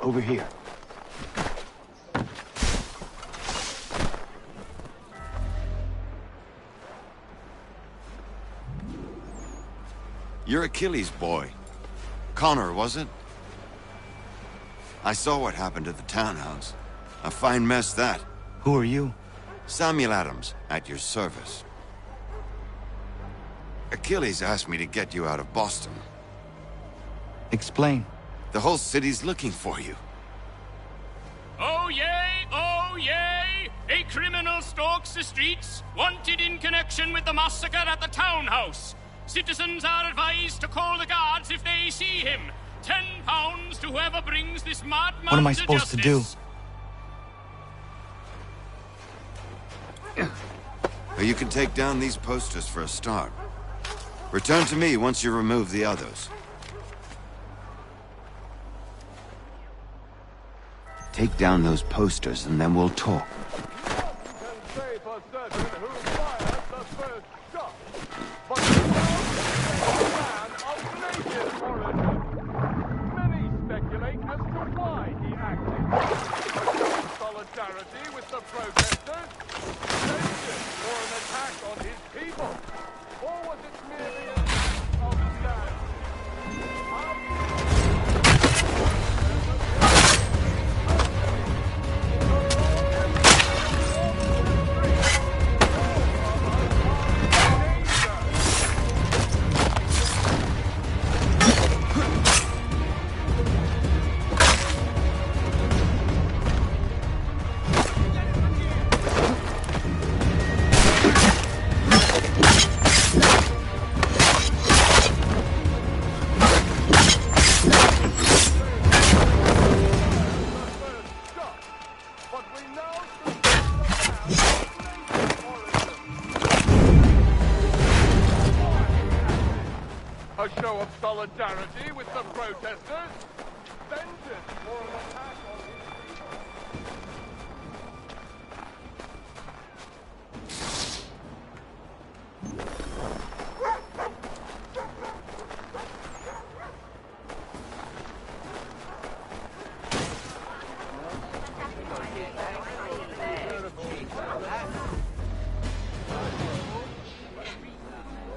Over here. You're Achilles' boy. Connor, was it? I saw what happened at the townhouse. A fine mess, that. Who are you? Samuel Adams, at your service. Achilles asked me to get you out of Boston. Explain. The whole city's looking for you. Oh yay, oh yay! A criminal stalks the streets, wanted in connection with the massacre at the townhouse. Citizens are advised to call the guards if they see him. £10 to whoever brings this madman What am I to supposed to do? Well, you can take down these posters for a start. Return to me once you remove the others. Take down those posters and then we'll talk. Solidarity with the protesters? Or an attack on his people? Or was it merely a a show of solidarity with the protesters? Vengeance for an attack on his people?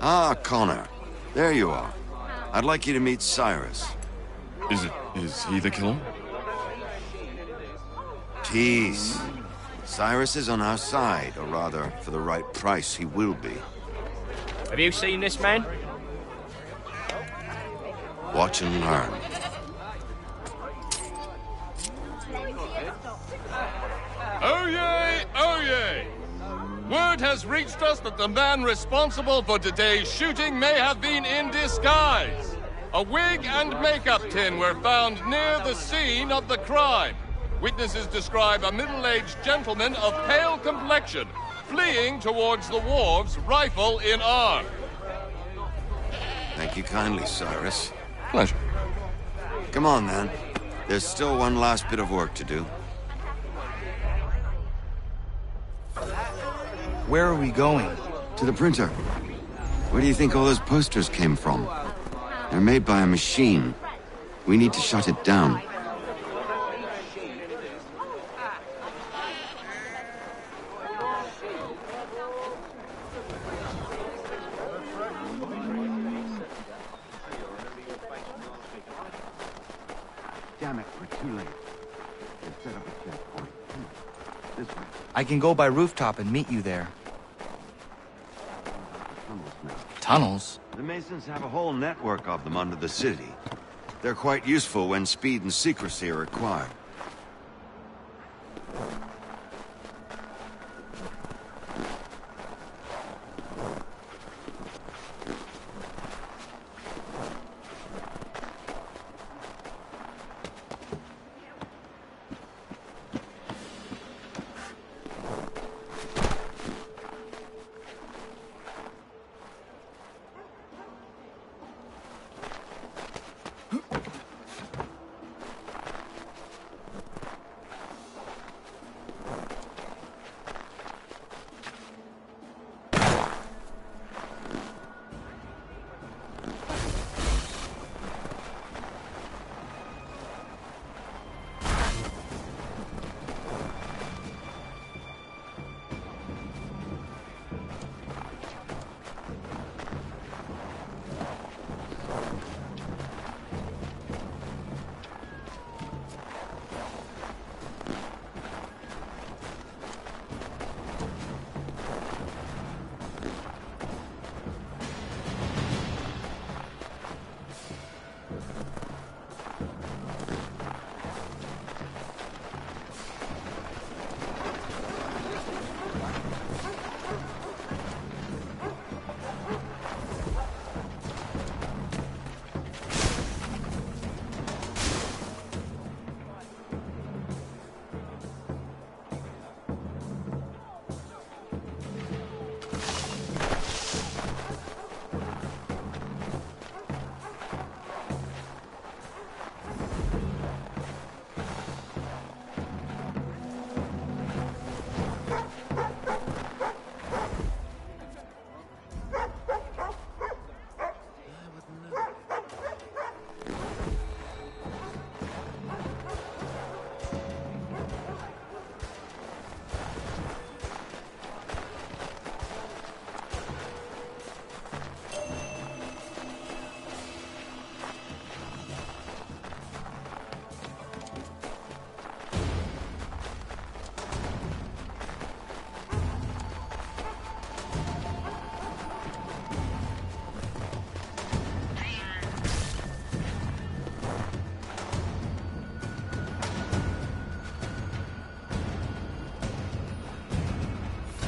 Ah, Connor. There you are. I'd like you to meet Cyrus. Is he the killer? Tease. Cyrus is on our side, or rather, for the right price, he will be. Have you seen this man? Watch and learn. Oh yay! Oh yay! Word has reached us that the man responsible for today's shooting may have been in disguise. A wig and makeup tin were found near the scene of the crime. Witnesses describe a middle-aged gentleman of pale complexion fleeing towards the wharves, rifle in arm. Thank you kindly, Cyrus. Pleasure. Come on, then. There's still one last bit of work to do. Where are we going? To the printer. Where do you think all those posters came from? They're made by a machine. We need to shut it down. Damn it, we're too late. They've set up a checkpoint. This way. I can go by rooftop and meet you there. Tunnels now. Tunnels? The Masons have a whole network of them under the city. They're quite useful when speed and secrecy are required.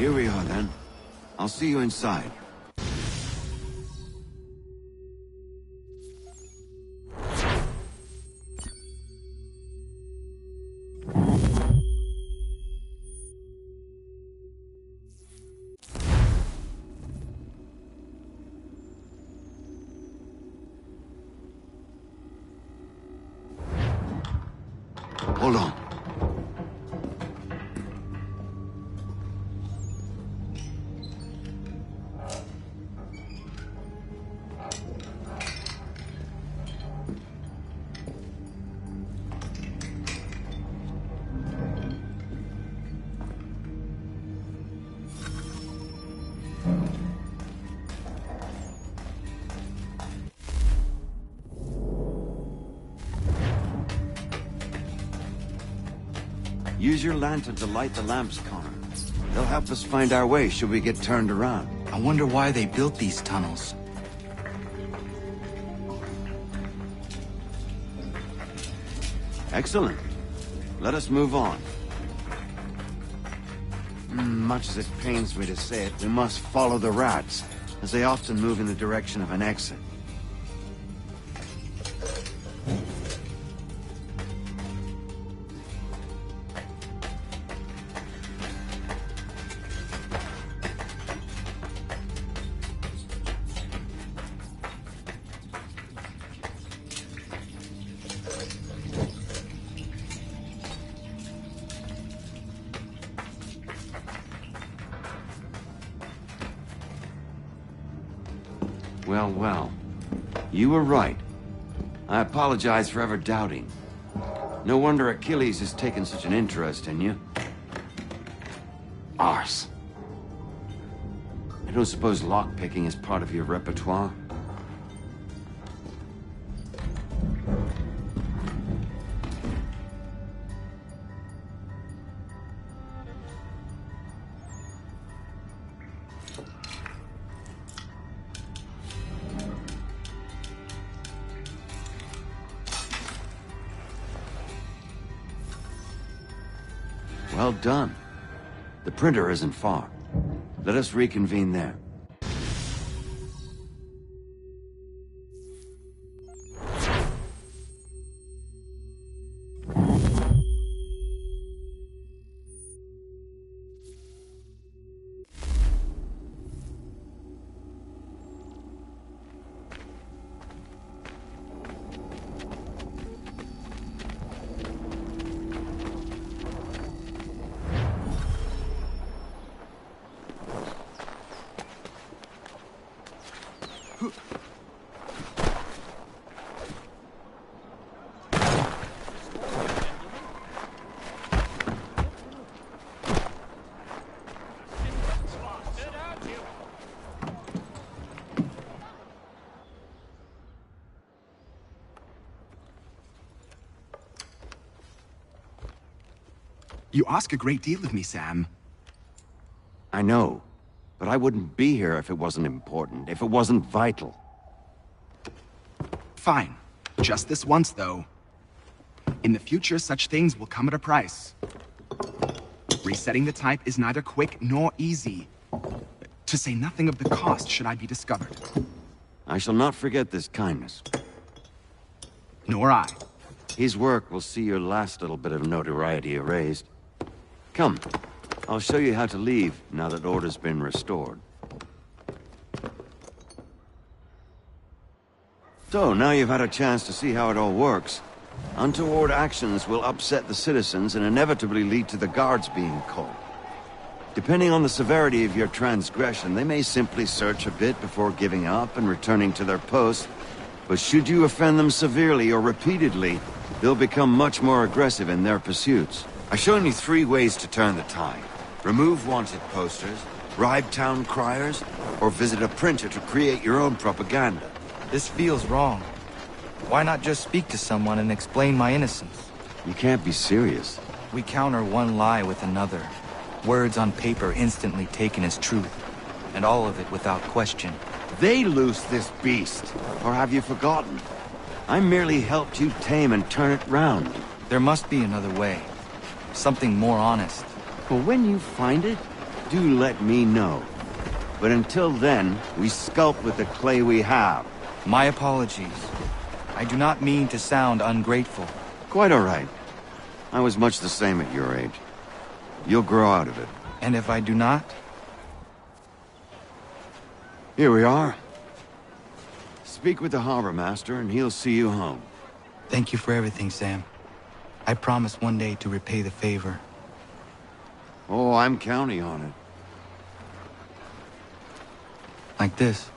Here we are, then. I'll see you inside. Hold on. Use your lantern to light the lamps, Connor. They'll help us find our way should we get turned around. I wonder why they built these tunnels. Excellent. Let us move on. Much as it pains me to say it, we must follow the rats, as they often move in the direction of an exit. Well, well. You were right. I apologize for ever doubting. No wonder Achilles has taken such an interest in you. Arse. I don't suppose lockpicking is part of your repertoire? Well done. The printer isn't far. Let us reconvene there. You ask a great deal of me, Sam. I know, but I wouldn't be here if it wasn't important, if it wasn't vital. Fine. Just this once, though. In the future, such things will come at a price. Resetting the type is neither quick nor easy. To say nothing of the cost should I be discovered. I shall not forget this kindness. Nor I. His work will see your last little bit of notoriety erased. Come, I'll show you how to leave now that order's been restored. So, now you've had a chance to see how it all works. Untoward actions will upset the citizens and inevitably lead to the guards being called. Depending on the severity of your transgression, they may simply search a bit before giving up and returning to their post. But should you offend them severely or repeatedly, they'll become much more aggressive in their pursuits. I've shown you 3 ways to turn the tide. Remove wanted posters, bribe town criers, or visit a printer to create your own propaganda. This feels wrong. Why not just speak to someone and explain my innocence? You can't be serious. We counter one lie with another. Words on paper instantly taken as truth. And all of it without question. They loose this beast. Or have you forgotten? I merely helped you tame and turn it round. There must be another way. Something more honest. But when you find it, do let me know. But until then, we sculpt with the clay we have. My apologies. I do not mean to sound ungrateful. Quite all right. I was much the same at your age. You'll grow out of it. And if I do not? Here we are. Speak with the harbor master and he'll see you home. Thank you for everything, Sam. I promise one day to repay the favor. Oh, I'm counting on it. Like this.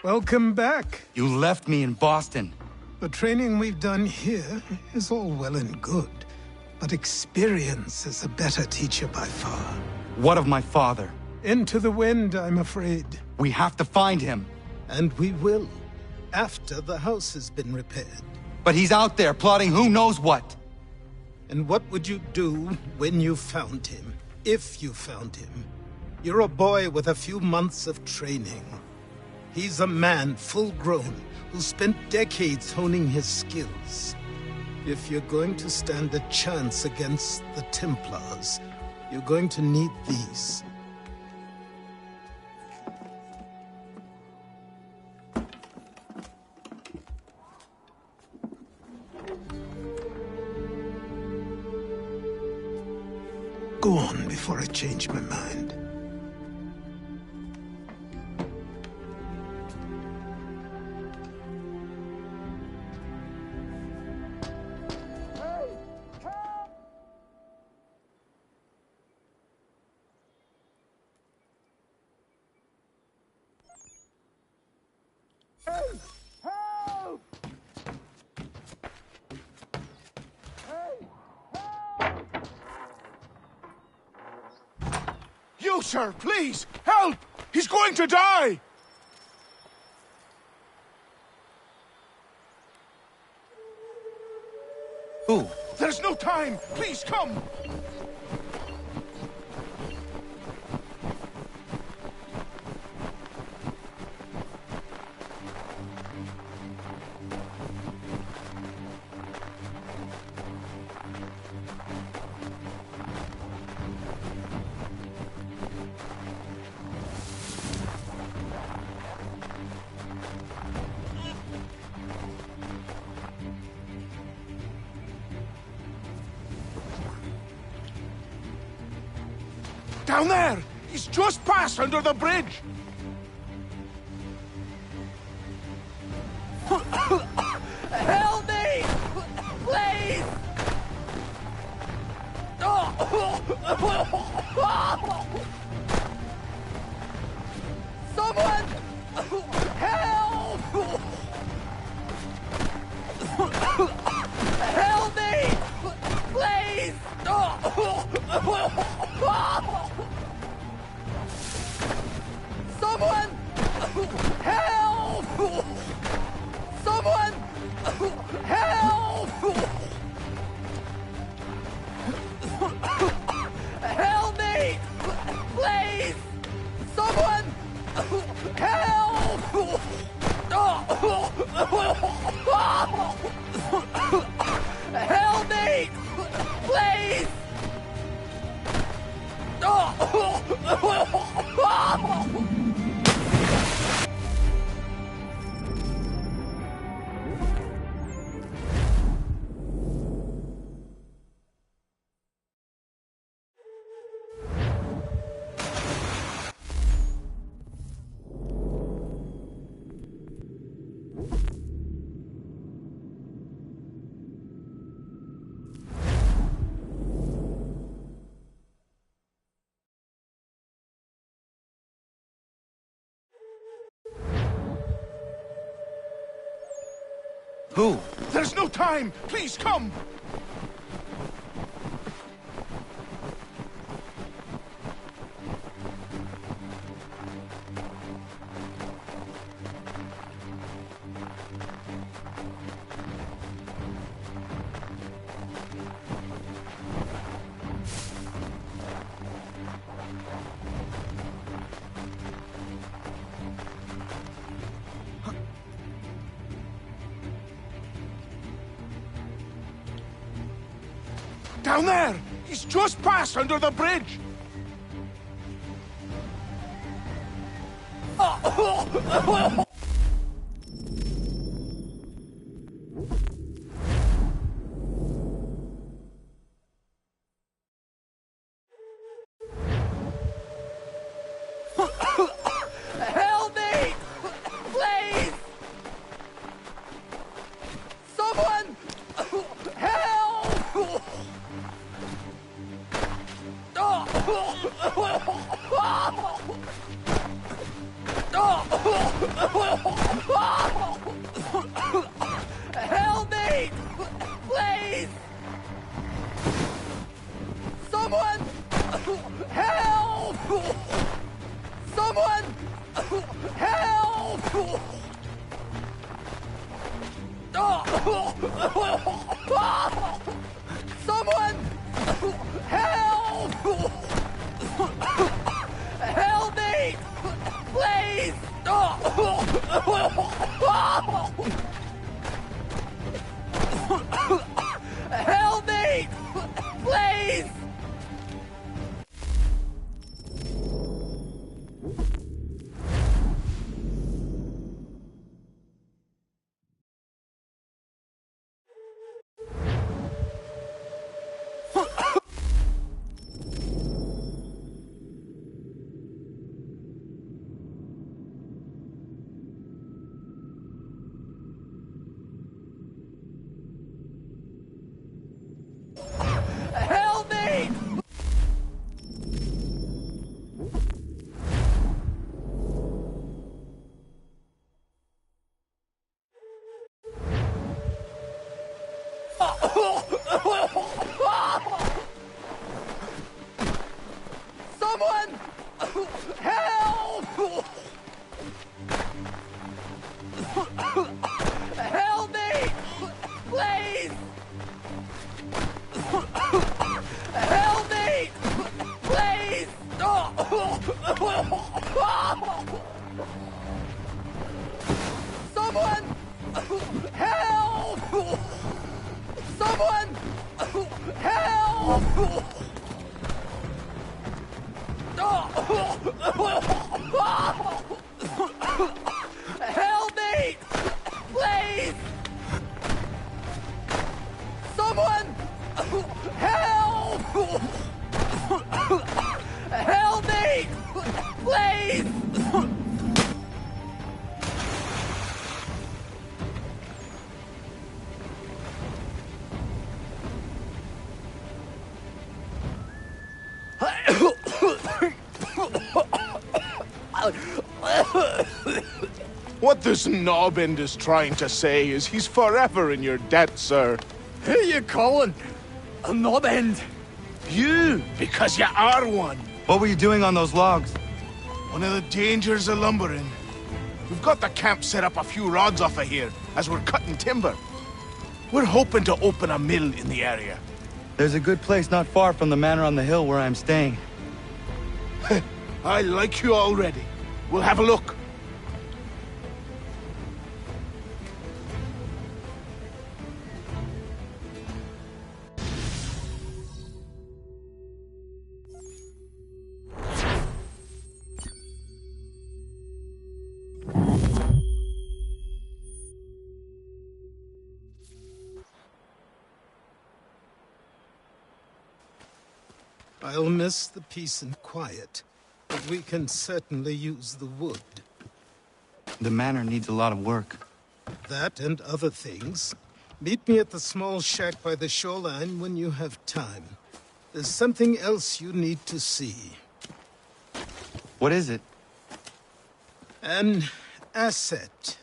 Welcome back. You left me in Boston. The training we've done here is all well and good, but experience is a better teacher by far. What of my father? Into the wind, I'm afraid. We have to find him. And we will, after the house has been repaired. But he's out there plotting who knows what. And what would you do when you found him? If you found him? You're a boy with a few months of training. He's a man, full-grown, who spent decades honing his skills. If you're going to stand a chance against the Templars, you're going to need these. Go on before I change my mind. You, sir, please, help! He's going to die! Who? There's no time! Please, come! Down there! He's just passed under the bridge! Help me! Please! Who? There's no time! Please, come! Down there! He's just passed under the bridge! Help me! Please! Someone! Help! Help me! Please! Someone! Help! Someone! Help! Someone! Help! Help me! Please! Help me! Please! Help me! Someone! Help! Help me! Please! Help me! Please! Someone! Help! Someone! Help! Help me! Please! Someone! Help! Help me! Please! What this knobend is trying to say is he's forever in your debt, sir. Who you calling? A knob end? You, because you are one. What were you doing on those logs? One of the dangers of lumbering. We've got the camp set up a few rods off of here, as we're cutting timber. We're hoping to open a mill in the area. There's a good place not far from the manor on the hill where I'm staying. I like you already. We'll have a look. I'll miss the peace and quiet, but we can certainly use the wood. The manor needs a lot of work. That and other things. Meet me at the small shack by the shoreline when you have time. There's something else you need to see. What is it? An asset.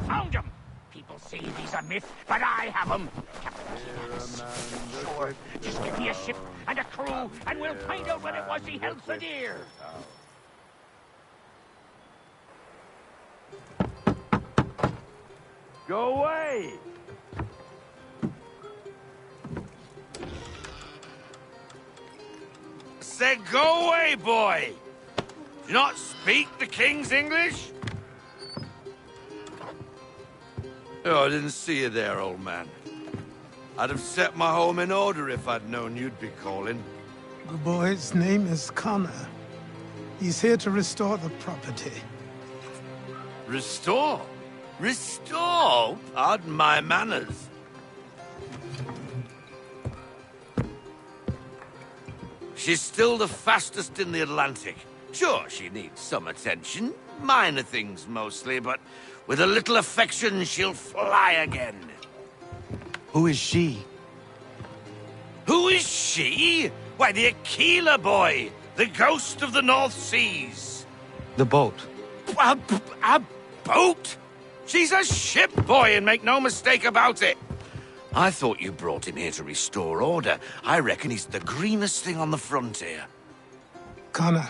Found him! People say he's a myth, but I have him! Sure, just give me a ship and a crew, and we'll find out what it was he held so dear! Go away! Said go away, boy! Do you not speak the King's English? Oh, I didn't see you there, old man. I'd have set my home in order if I'd known you'd be calling. The boy's name is Connor. He's here to restore the property. Restore? Restore? Pardon my manners. She's still the fastest in the Atlantic. Sure, she needs some attention. Minor things mostly, but with a little affection, she'll fly again. Who is she? Who is she? Why, the Aquila boy, the ghost of the North Seas. The boat. A boat? She's a ship, boy, and make no mistake about it. I thought you brought him here to restore order. I reckon he's the greenest thing on the frontier. Connor,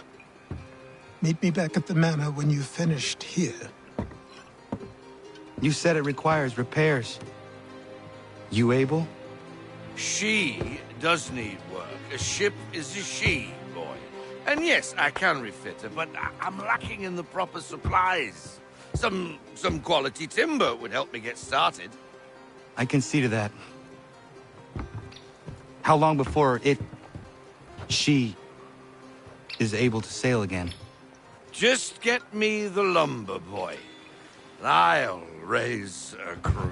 meet me back at the manor when you've finished here. You said it requires repairs. You able? She does need work. A ship is a she, boy. And yes, I can refit her, but I'm lacking in the proper supplies. Some quality timber would help me get started. I can see to that. How long before she is able to sail again? Just get me the lumber, boy. I'll raise a crew.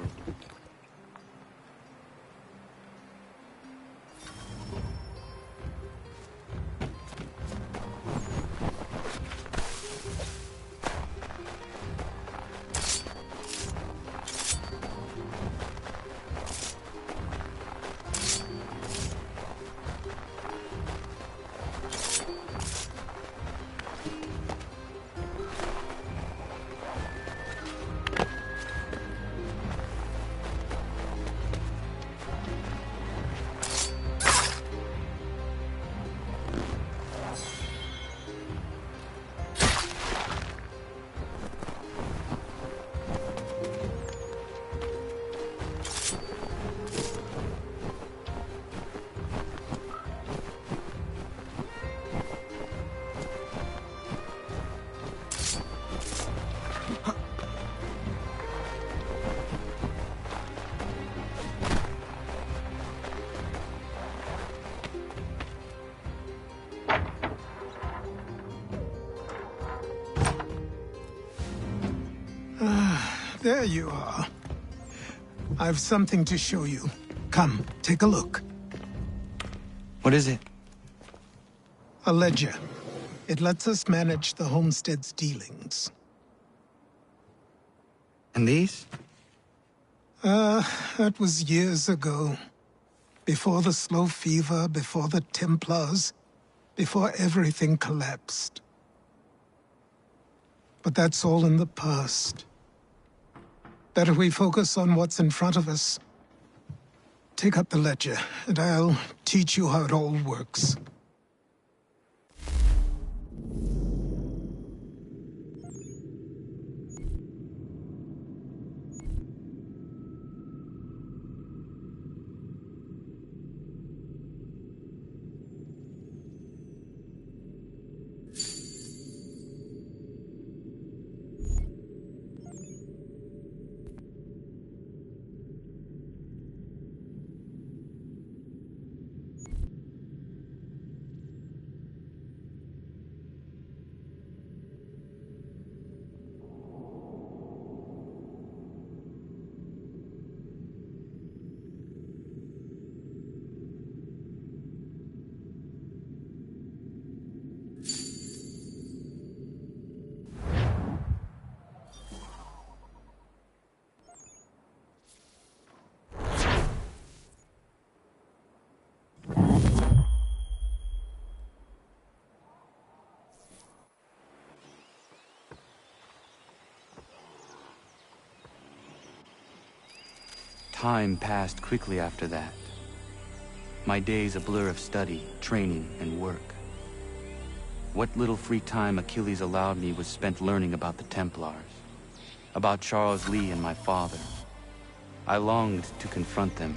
There you are. I've something to show you. Come, take a look. What is it? A ledger. It lets us manage the homestead's dealings. And these? That was years ago. Before the slow fever, before the Templars, before everything collapsed. But that's all in the past. Better we focus on what's in front of us. Take up the ledger, and I'll teach you how it all works. Time passed quickly after that. My days a blur of study, training, and work. What little free time Achilles allowed me was spent learning about the Templars, about Charles Lee and my father. I longed to confront them,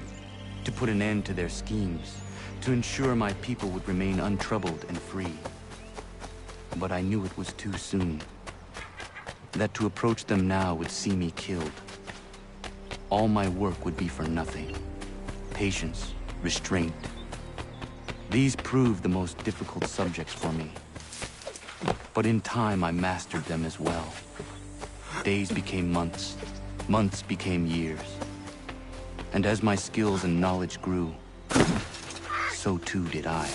to put an end to their schemes, to ensure my people would remain untroubled and free. But I knew it was too soon, that to approach them now would see me killed. All my work would be for nothing. Patience, restraint. These proved the most difficult subjects for me. But in time, I mastered them as well. Days became months. Months became years. And as my skills and knowledge grew, so too did I.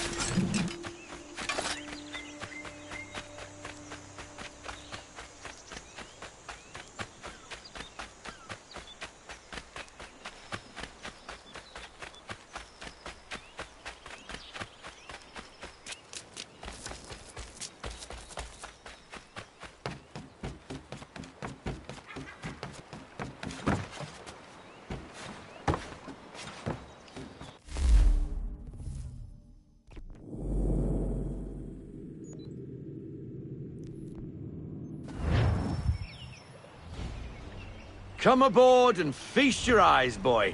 Come aboard and feast your eyes, boy.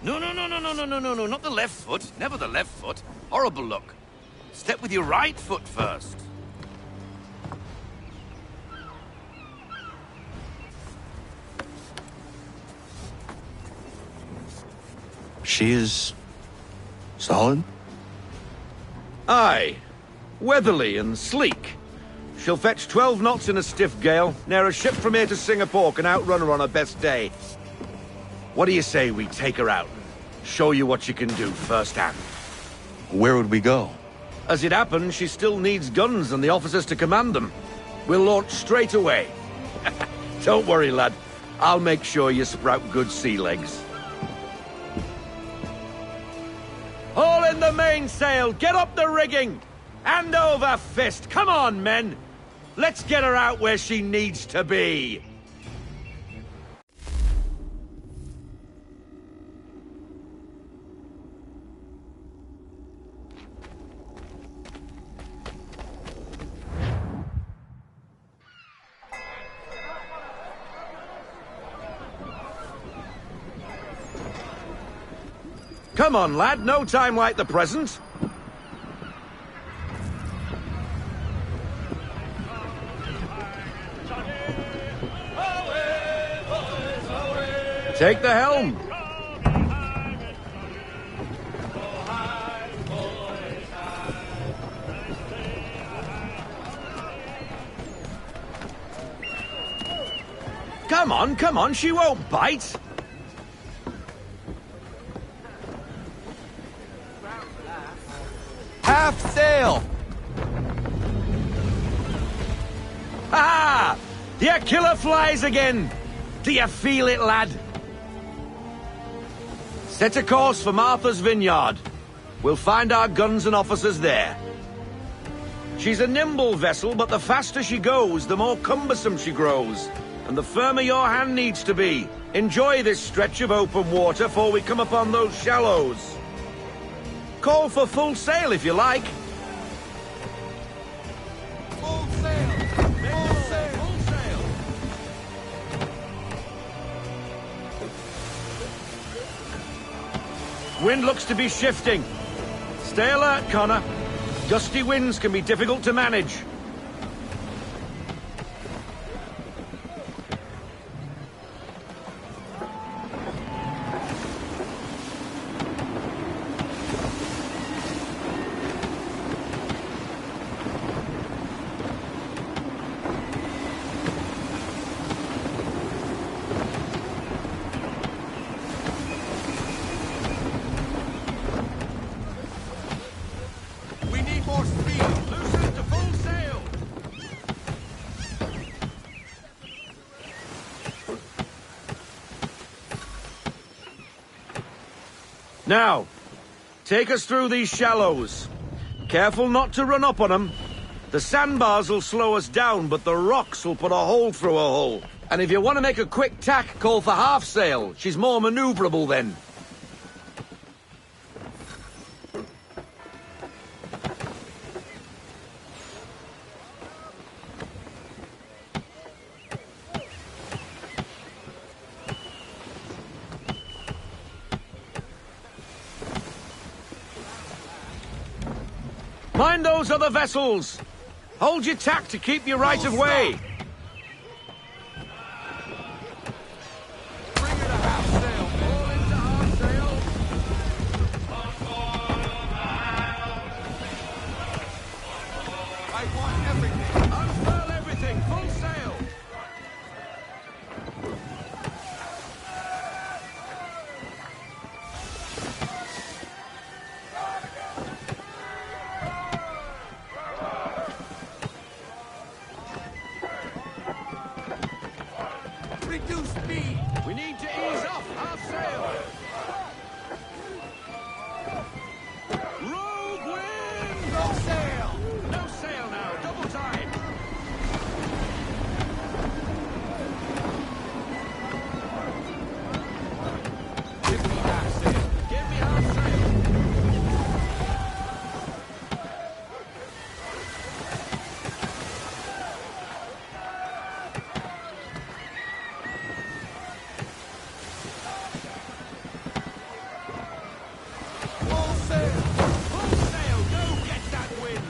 No, not the left foot. Never the left foot. Horrible look. Step with your right foot first. She is... solid? Aye. Weatherly and sleek. She'll fetch 12 knots in a stiff gale. Ne'er a ship from here to Singapore can outrun her on her best day. What do you say we take her out? Show you what she can do firsthand. Where would we go? As it happens, she still needs guns and the officers to command them. We'll launch straight away. Don't worry, lad. I'll make sure you sprout good sea legs. Haul in the mainsail! Get up the rigging! Hand over fist! Come on, men! Let's get her out where she needs to be! Come on, lad. No time like the present. Take the helm. Come on, she won't bite. Half sail! Ha! The killer flies again! Do you feel it, lad? Set a course for Martha's Vineyard. We'll find our guns and officers there. She's a nimble vessel, but the faster she goes, the more cumbersome she grows. And the firmer your hand needs to be. Enjoy this stretch of open water before we come upon those shallows. Call for full sail if you like. Full sail! Full sail! Full sail! Wind looks to be shifting. Stay alert, Connor. Gusty winds can be difficult to manage. Now, take us through these shallows. Careful not to run up on them. The sandbars will slow us down, but the rocks will put a hole through a hole. And if you want to make a quick tack, call for half sail. She's more maneuverable then. Mind those other vessels! Hold your tack to keep your right of way! Bring her to half sail, all into half sail! I want everything! Unfurl everything, full sail! Reduce speed! We need to ease off half sail! Rogue wind! No sail! No sail now, double time! Give me half sail! Give me half sail! Full sail! Full sail, go get that wind!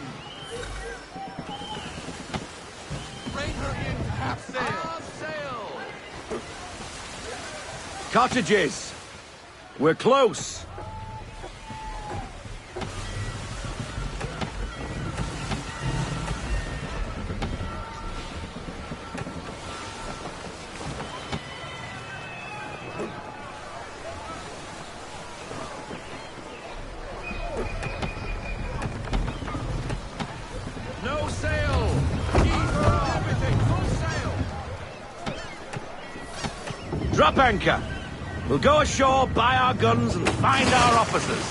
Bring her into half sail! Half sail! Cottages! We're close! No sail! Ease off everything! Full sail! Drop anchor! We'll go ashore, buy our guns, and find our officers.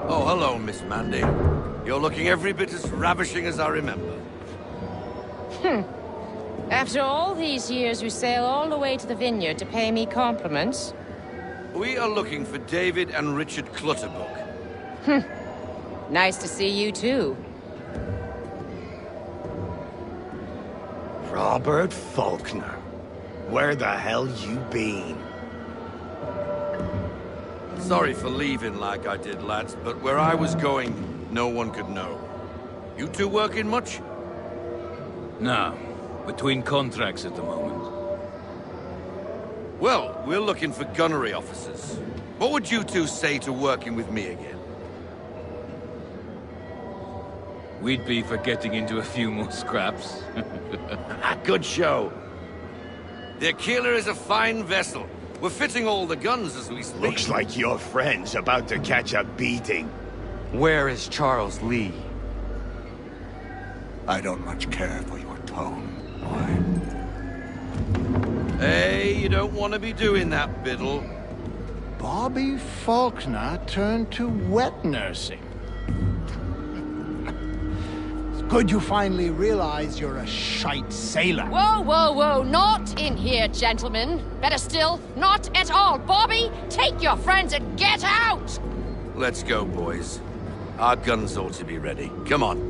Oh, hello, Miss Mandy. You're looking every bit as ravishing as I remember. After all these years, you sail all the way to the vineyard to pay me compliments? We are looking for David and Richard Clutterbuck. Nice to see you, too. Robert Faulkner. Where the hell you been? Sorry for leaving like I did, lads, but where I was going, no one could know. You two working much? No. Between contracts at the moment. Well, we're looking for gunnery officers. What would you two say to working with me again? We'd be for getting into a few more scraps. Good show. The Aquila is a fine vessel. We're fitting all the guns as we speak. Looks like your friend's about to catch a beating. Where is Charles Lee? I don't much care for your tone, boy. Hey, you don't want to be doing that, Biddle. Bobby Faulkner turned to wet nursing. It's good you finally realize you're a shite sailor. Whoa, whoa, whoa, not in here, gentlemen. Better still, not at all. Bobby, take your friends and get out! Let's go, boys. Our guns ought to be ready. Come on.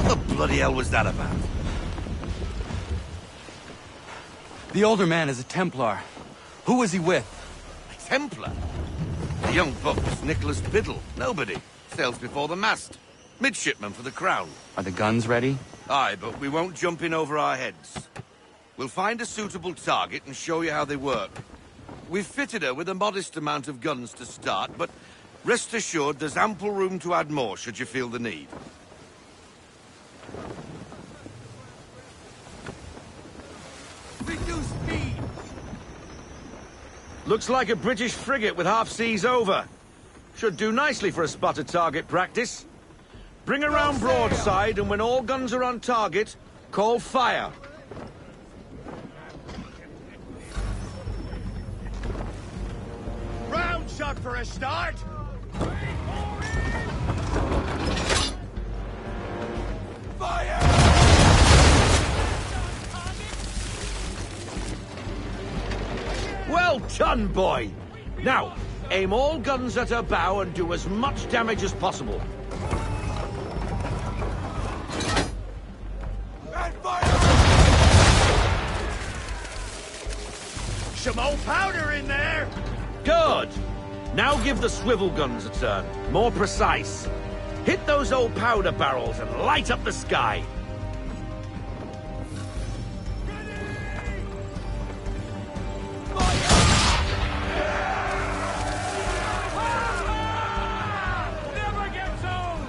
What the bloody hell was that about? The older man is a Templar. Who was he with? A Templar? The young buck was Nicholas Biddle. Nobody. Sails before the mast. Midshipman for the Crown. Are the guns ready? Aye, but we won't jump in over our heads. We'll find a suitable target and show you how they work. We've fitted her with a modest amount of guns to start, but rest assured there's ample room to add more should you feel the need. Reduce speed! Looks like a British frigate with half seas over. Should do nicely for a spotted target practice. Bring around broadside, and when all guns are on target, call fire. Round shot for a start! Well done, boy! Now, aim all guns at her bow and do as much damage as possible. Some old powder in there! Good! Now give the swivel guns a turn. More precise. Hit those old powder barrels and light up the sky. Never gets old!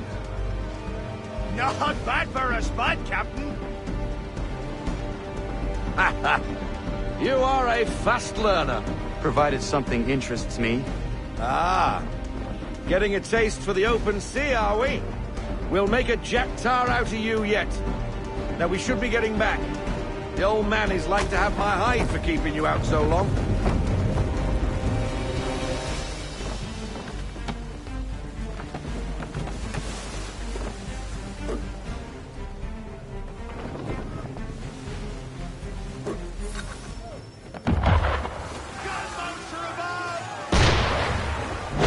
Not bad for a spot, Captain. You are a fast learner. Provided something interests me. Ah, getting a taste for the open sea, are we? We'll make a jack tar out of you yet. Now we should be getting back. The old man is like to have my hide for keeping you out so long.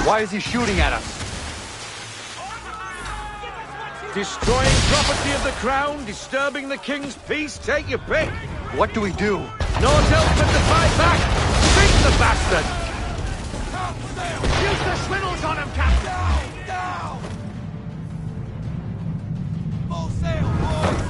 Why is he shooting at us? Destroying property of the crown, disturbing the king's peace, take your pick. What do we do? Naught else but to fight back. Beat the bastard! Use the swivels on him, Captain! Down! Full sail, boys!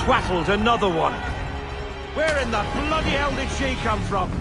twaddled another one. Where in the bloody hell did she come from?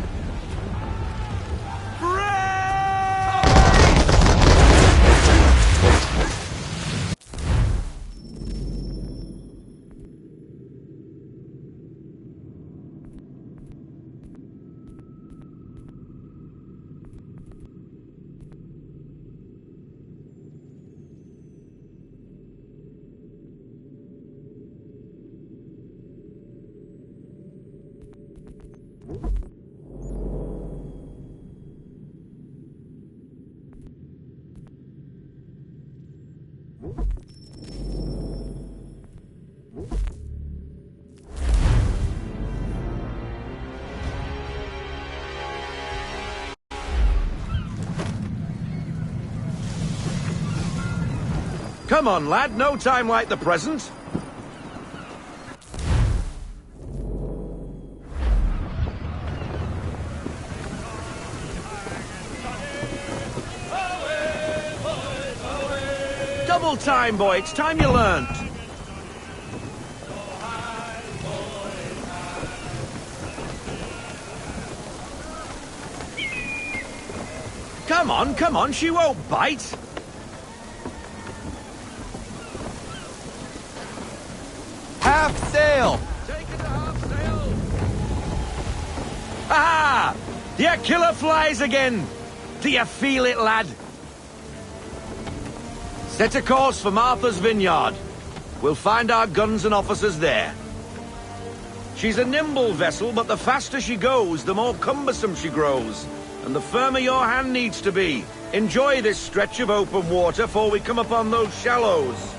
Come on, lad, no time like the present. Double time, boy, it's time you learned. Come on, she won't bite. Half sail! Take it to half sail! Ah! Your killer flies again! Do you feel it, lad? Set a course for Martha's Vineyard. We'll find our guns and officers there. She's a nimble vessel, but the faster she goes, the more cumbersome she grows. And the firmer your hand needs to be. Enjoy this stretch of open water before we come upon those shallows.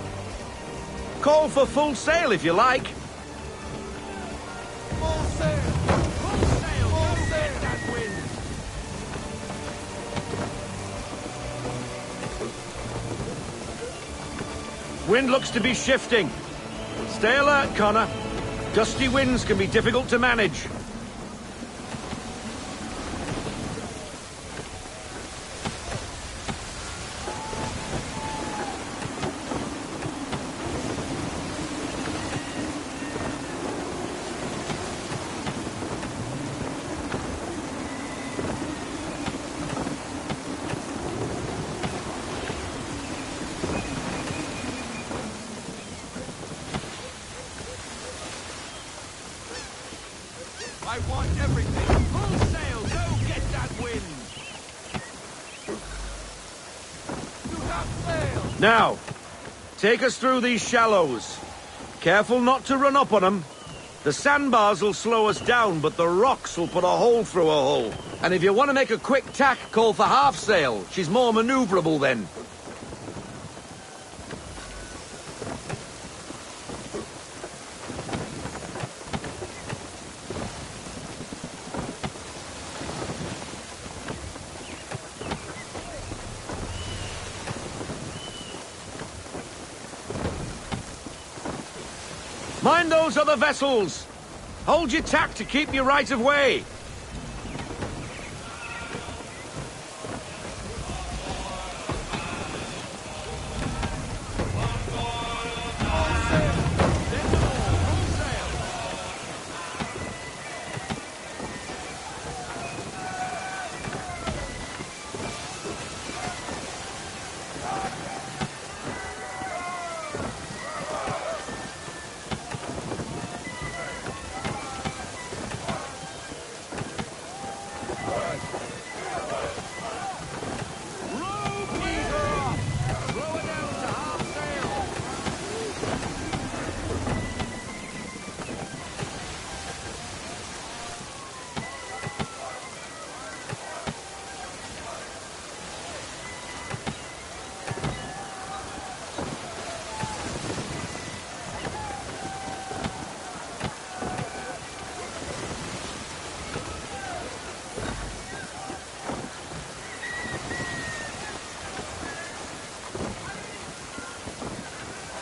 Call for full sail if you like. Full sail! Full sail! Full sail! That wind. Wind looks to be shifting. Stay alert, Connor. Gusty winds can be difficult to manage. I want everything. Full sail, go get that wind. You have sailed. Now, take us through these shallows. Careful not to run up on them. The sandbars will slow us down, but the rocks will put a hole through a hole. And if you want to make a quick tack, call for half sail. She's more maneuverable then. Mind those other vessels! Hold your tack to keep your right of way!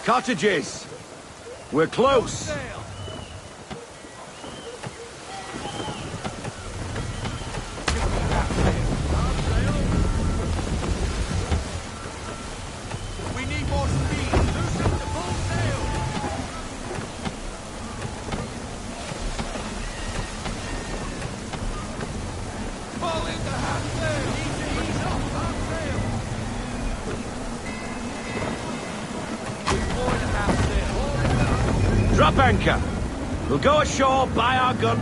Cottages! We're close! We need more speed. Loosen to full sail. Drop anchor. We'll go ashore, buy our guns.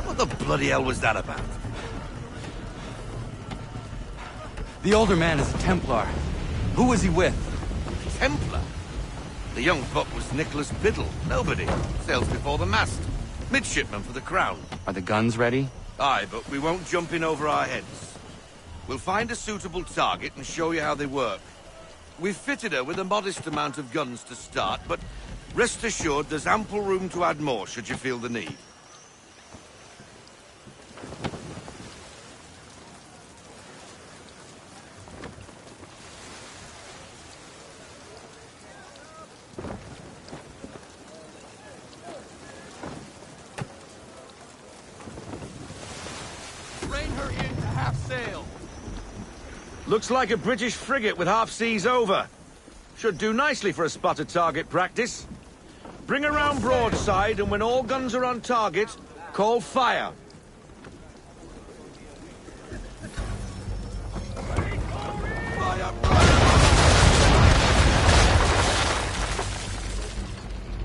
What the bloody hell was that about? The older man is a Templar. Who was he with? Templar? The young pup was Nicholas Biddle. Nobody. Sails before the mast. Midshipman for the Crown. Are the guns ready? Aye, but we won't jump in over our heads. We'll find a suitable target and show you how they work. We've fitted her with a modest amount of guns to start, but rest assured there's ample room to add more should you feel the need. Looks like a British frigate with half seas over. Should do nicely for a spotted target practice. Bring her round broadside, and when all guns are on target, call fire.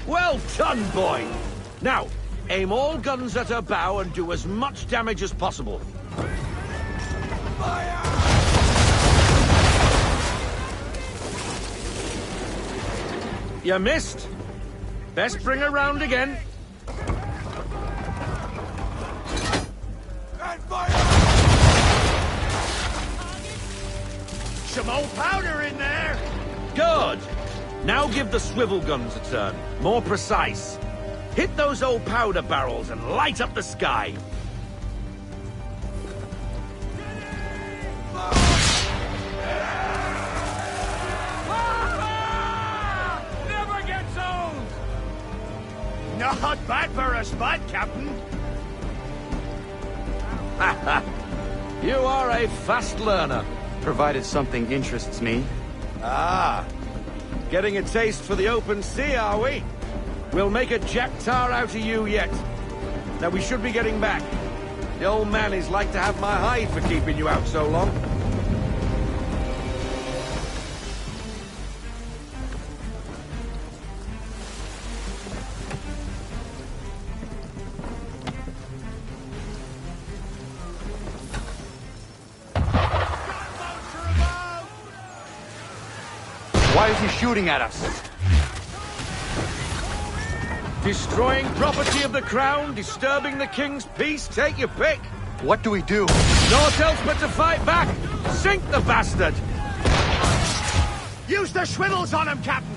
Well done, boy! Now, aim all guns at her bow and do as much damage as possible. You missed. Best bring her round again. Some old powder in there. Good. Now give the swivel guns a turn. More precise. Hit those old powder barrels and light up the sky. Not bad for a spot, Captain. You are a fast learner. Provided something interests me. Ah, getting a taste for the open sea, are we? We'll make a jack tar out of you yet. Now we should be getting back. The old man is like to have my hide for keeping you out so long. Why is he shooting at us? Destroying property of the Crown, disturbing the King's peace, take your pick. What do we do? Naught else but to fight back. Sink the bastard. Use the swivels on him, Captain.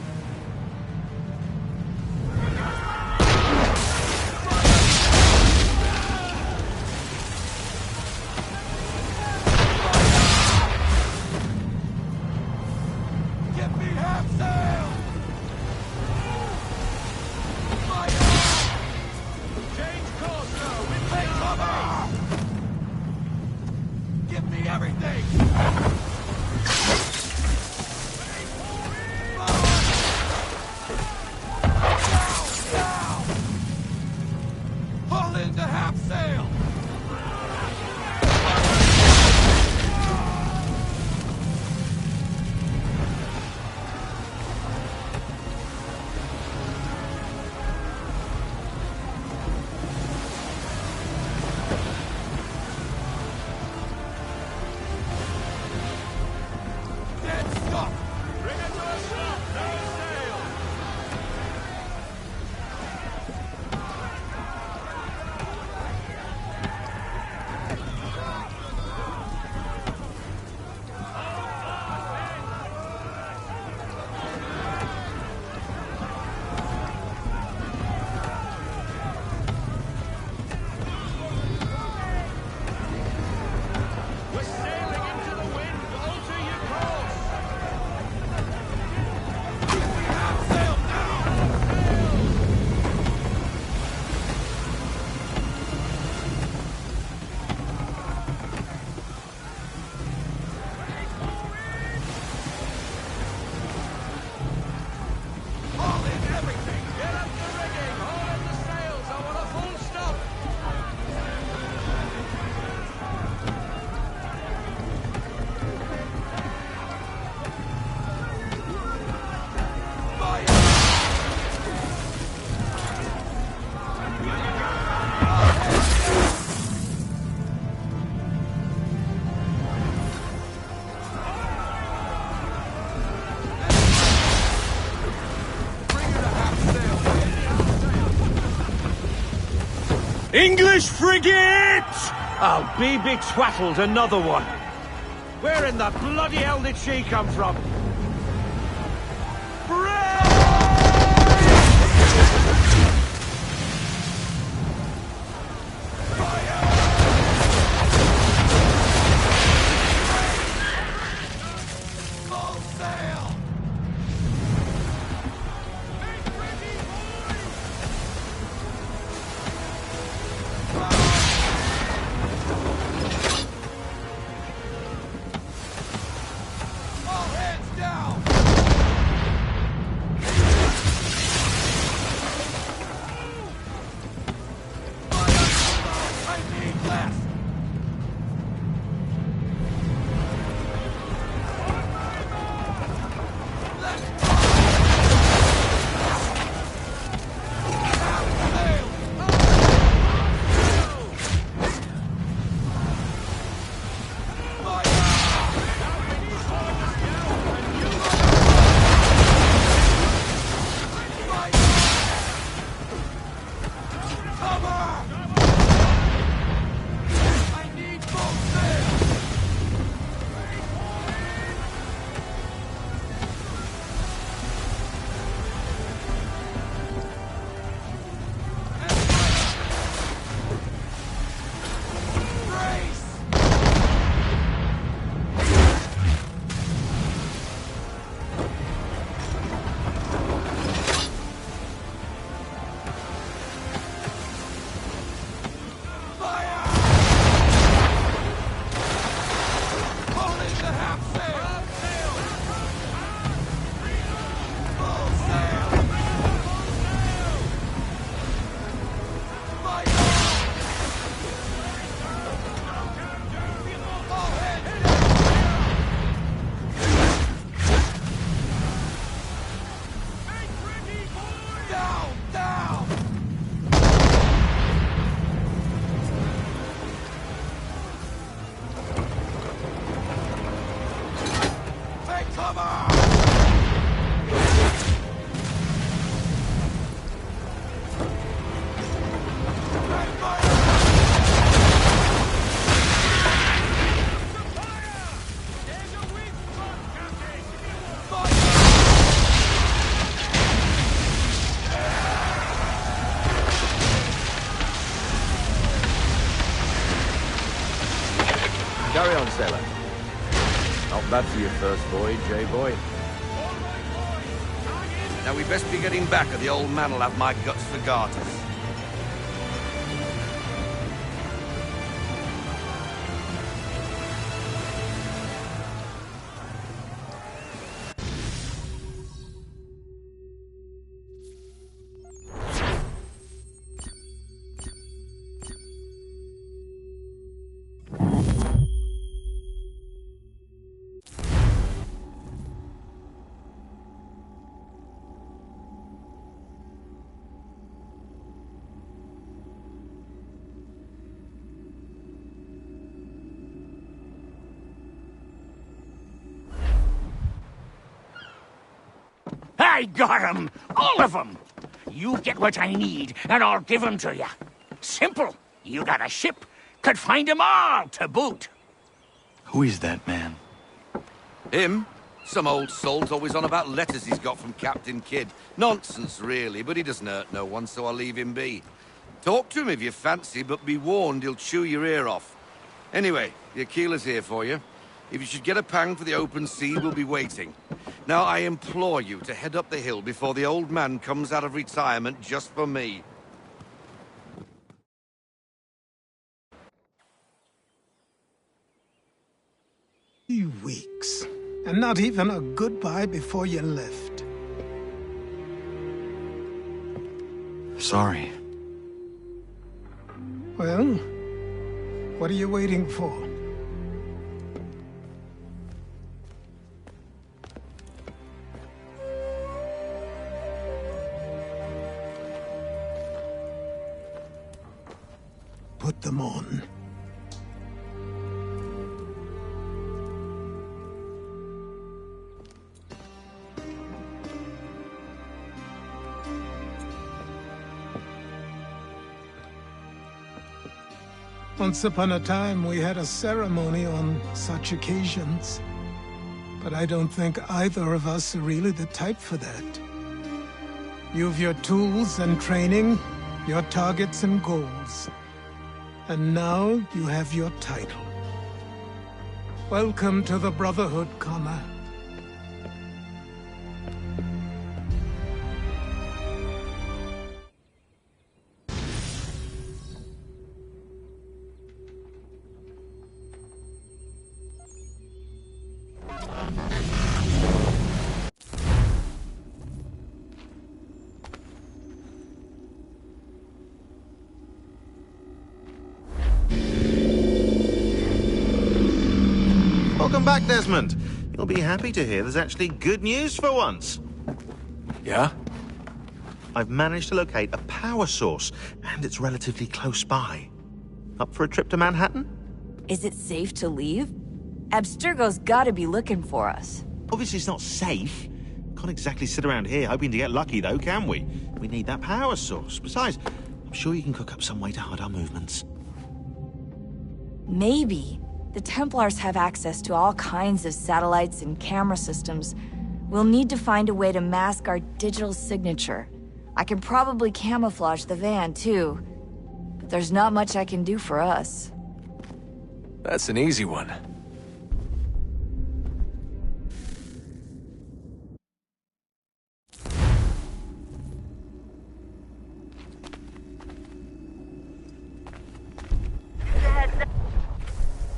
English frigate! I'll be betwattled, another one. Where in the bloody hell did she come from? Carry on, sailor. Not bad for your first voyage, eh, boy? Now we best be getting back, or the old man'll have my guts for garters. I got 'em! All of 'em! You get what I need, and I'll give 'em to you. Simple. You got a ship, could find 'em all to boot. Who is that man? Him? Some old salt's always on about letters he's got from Captain Kidd. Nonsense, really, but he doesn't hurt no one, so I'll leave him be. Talk to him if you fancy, but be warned he'll chew your ear off. Anyway, the Aquila's here for you. If you should get a pang for the open sea, we'll be waiting. Now, I implore you to head up the hill before the old man comes out of retirement just for me. 3 weeks, and not even a goodbye before you left. Sorry. Well, what are you waiting for? Put them on. Once upon a time, we had a ceremony on such occasions. But I don't think either of us are really the type for that. You've your tools and training, your targets and goals. And now you have your title. Welcome to the Brotherhood, Connor. Welcome back, Desmond. You'll be happy to hear there's actually good news for once. Yeah? I've managed to locate a power source, and it's relatively close by. Up for a trip to Manhattan? Is it safe to leave? Abstergo's gotta be looking for us. Obviously it's not safe. Can't exactly sit around here hoping to get lucky, though, can we? We need that power source. Besides, I'm sure you can cook up some way to hide our movements. Maybe. The Templars have access to all kinds of satellites and camera systems. We'll need to find a way to mask our digital signature. I can probably camouflage the van, too. But there's not much I can do for us. That's an easy one.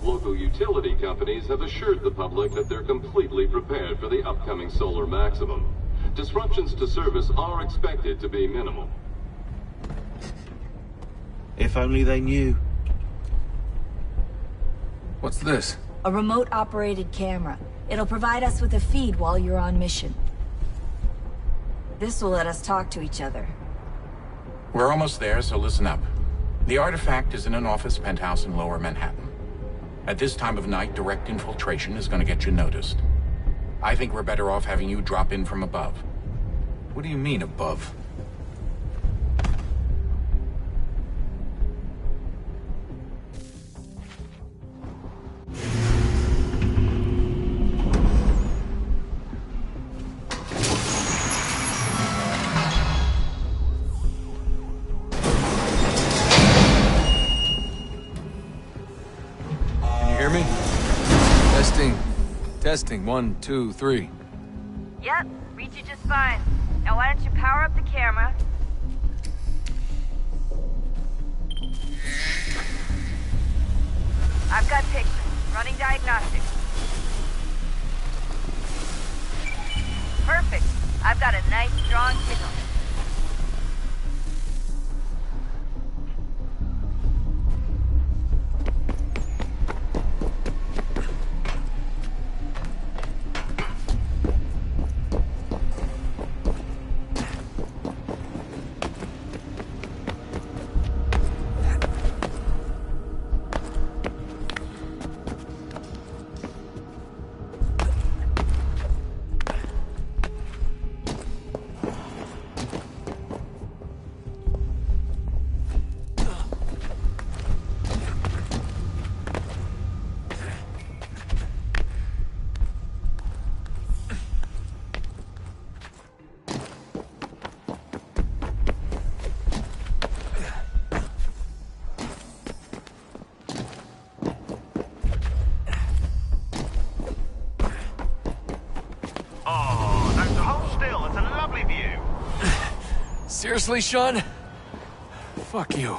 Local utility companies have assured the public that they're completely prepared for the upcoming solar maximum. Disruptions to service are expected to be minimal. If only they knew. What's this? A remote-operated camera. It'll provide us with a feed while you're on mission. This will let us talk to each other. We're almost there, so listen up. The artifact is in an office penthouse in Lower Manhattan. At this time of night, direct infiltration is going to get you noticed. I think we're better off having you drop in from above. What do you mean, above? Testing, 1, 2, 3. Yep, read you just fine. Now why don't you power up the camera? I've got pictures. Running diagnostics. Perfect. I've got a nice, strong signal. Seriously, Sean? Fuck you.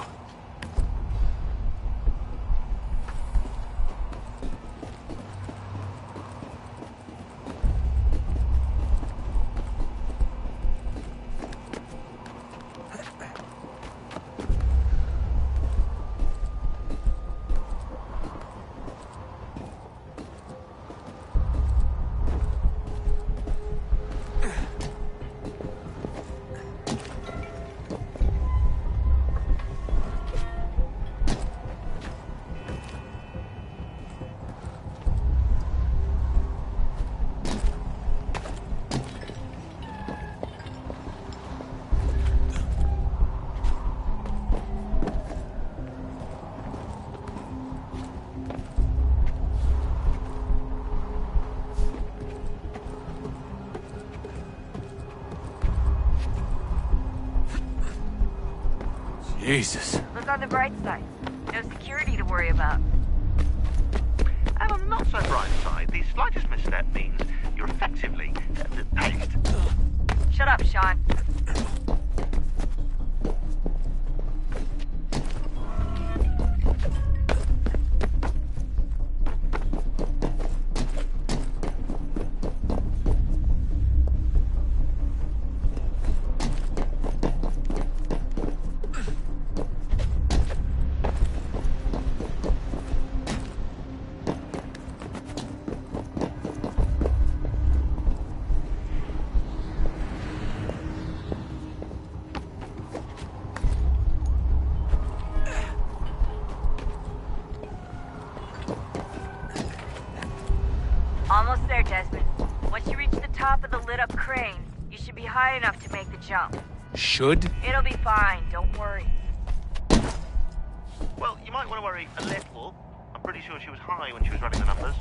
Jesus. Look on the bright side. No security to worry about. And on the not so bright side, the slightest misstep means you're effectively paved. Shut up, Sean. Almost there, Desmond. Once you reach the top of the lit-up crane, you should be high enough to make the jump. Should? It'll be fine, don't worry. Well, you might want to worry a little. I'm pretty sure she was high when she was running the numbers.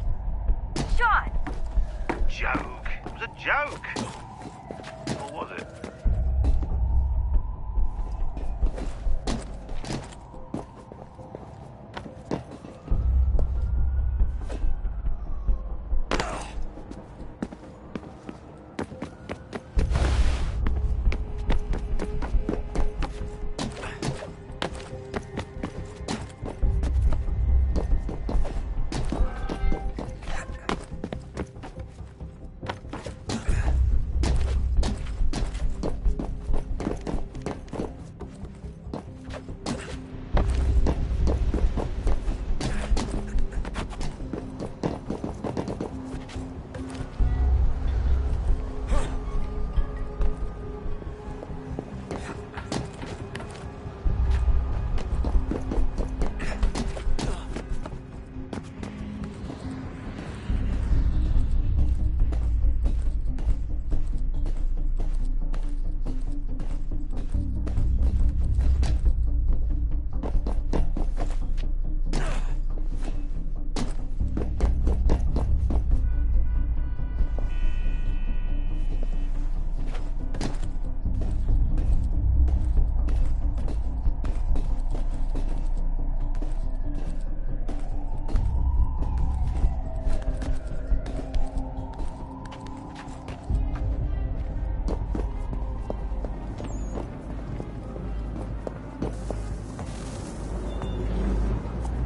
Sean! Joke. It was a joke. Or was it?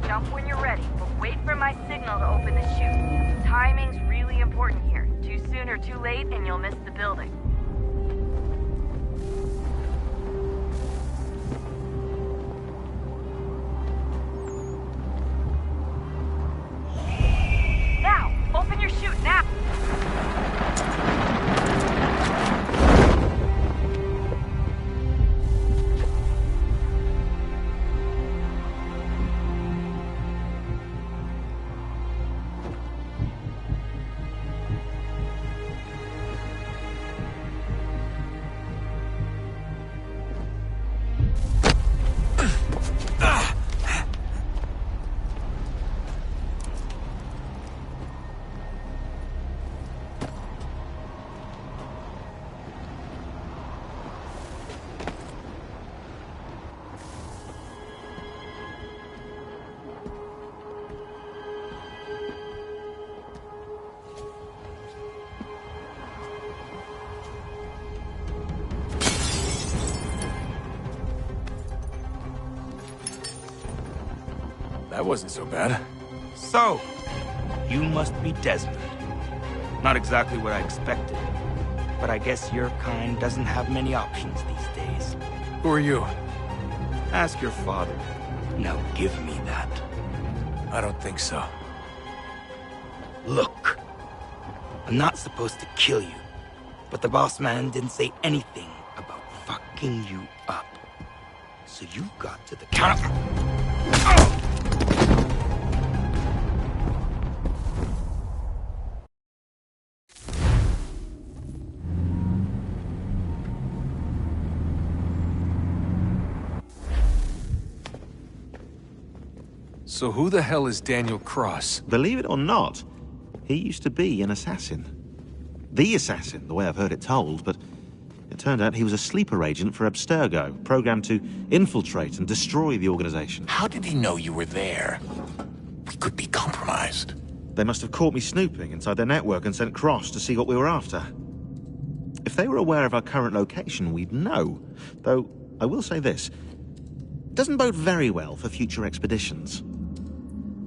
Jump when you're ready, but wait for my signal to open the chute. Timing's really important here. Too soon or too late, and you'll miss the building. Now! Open your chute, now! That wasn't so bad. So, you must be Desmond. Not exactly what I expected, but I guess your kind doesn't have many options these days. Who are you? Ask your father. Now give me that. I don't think so. Look, I'm not supposed to kill you, but the boss man didn't say anything about fucking you up. So you got to the counter. So who the hell is Daniel Cross? Believe it or not, he used to be an assassin. The assassin, the way I've heard it told, but It turned out he was a sleeper agent for Abstergo, programmed to infiltrate and destroy the organization. How did he know you were there? We could be compromised. They must have caught me snooping inside their network and sent Cross to see what we were after. If they were aware of our current location, we'd know. Though, I will say this. It doesn't bode very well for future expeditions.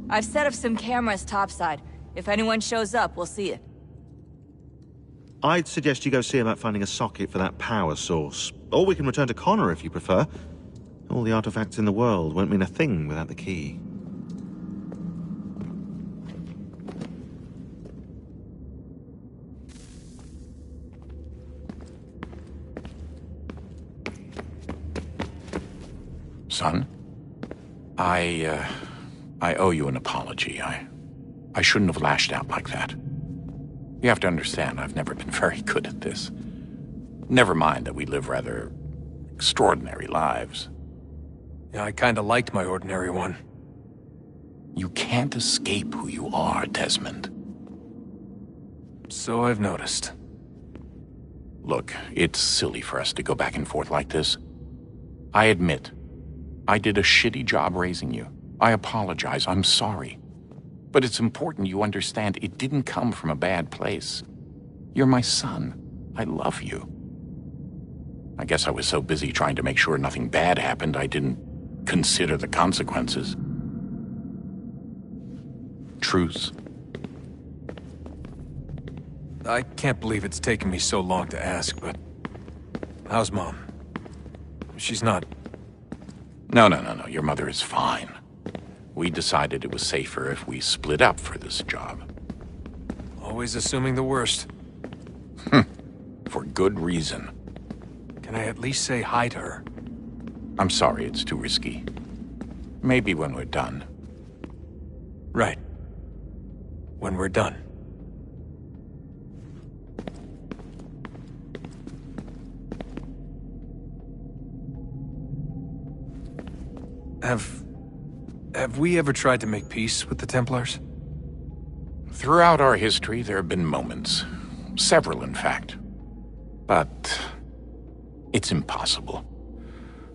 I've set up some cameras topside. If anyone shows up, we'll see it. I'd suggest you go see about finding a socket for that power source. Or we can return to Connor if you prefer. All the artifacts in the world won't mean a thing without the key. Son, I owe you an apology. I shouldn't have lashed out like that. You have to understand, I've never been very good at this. Never mind that we live rather extraordinary lives. Yeah, I kinda liked my ordinary one. You can't escape who you are, Desmond. So I've noticed. Look, it's silly for us to go back and forth like this. I admit, I did a shitty job raising you. I apologize, I'm sorry. But it's important you understand it didn't come from a bad place. You're my son. I love you. I guess I was so busy trying to make sure nothing bad happened, I didn't consider the consequences. Truce. I can't believe it's taken me so long to ask, but... how's Mom? She's not... No. Your mother is fine. We decided it was safer if we split up for this job. Always assuming the worst. For good reason. Can I at least say hi to her? I'm sorry, it's too risky. Maybe when we're done. Right. When we're done. Have we ever tried to make peace with the Templars? Throughout our history, there have been moments. Several, in fact. But it's impossible.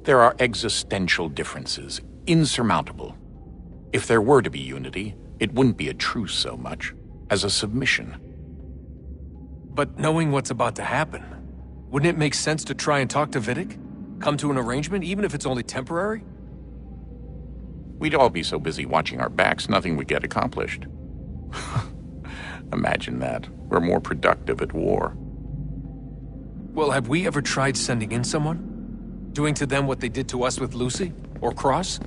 There are existential differences, insurmountable. If there were to be unity, it wouldn't be a truce so much as a submission. But knowing what's about to happen, wouldn't it make sense to try and talk to Vidic? Come to an arrangement, even if it's only temporary? We'd all be so busy watching our backs, nothing would get accomplished. Imagine that. We're more productive at war. Well, have we ever tried sending in someone? Doing to them what they did to us with Lucy? Or Cross?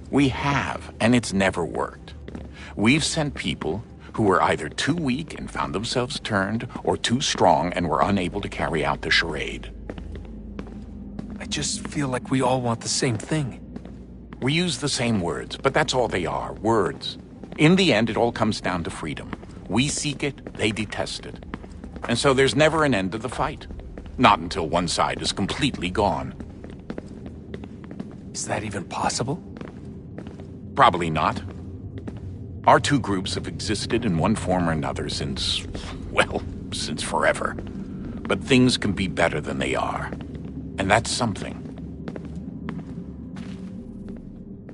We have, and it's never worked. We've sent people who were either too weak and found themselves turned, or too strong and were unable to carry out the charade. I just feel like we all want the same thing. We use the same words, but that's all they are, words. In the end, it all comes down to freedom. We seek it, they detest it. And so there's never an end to the fight. Not until one side is completely gone. Is that even possible? Probably not. Our two groups have existed in one form or another since, well, since forever. But things can be better than they are. And that's something.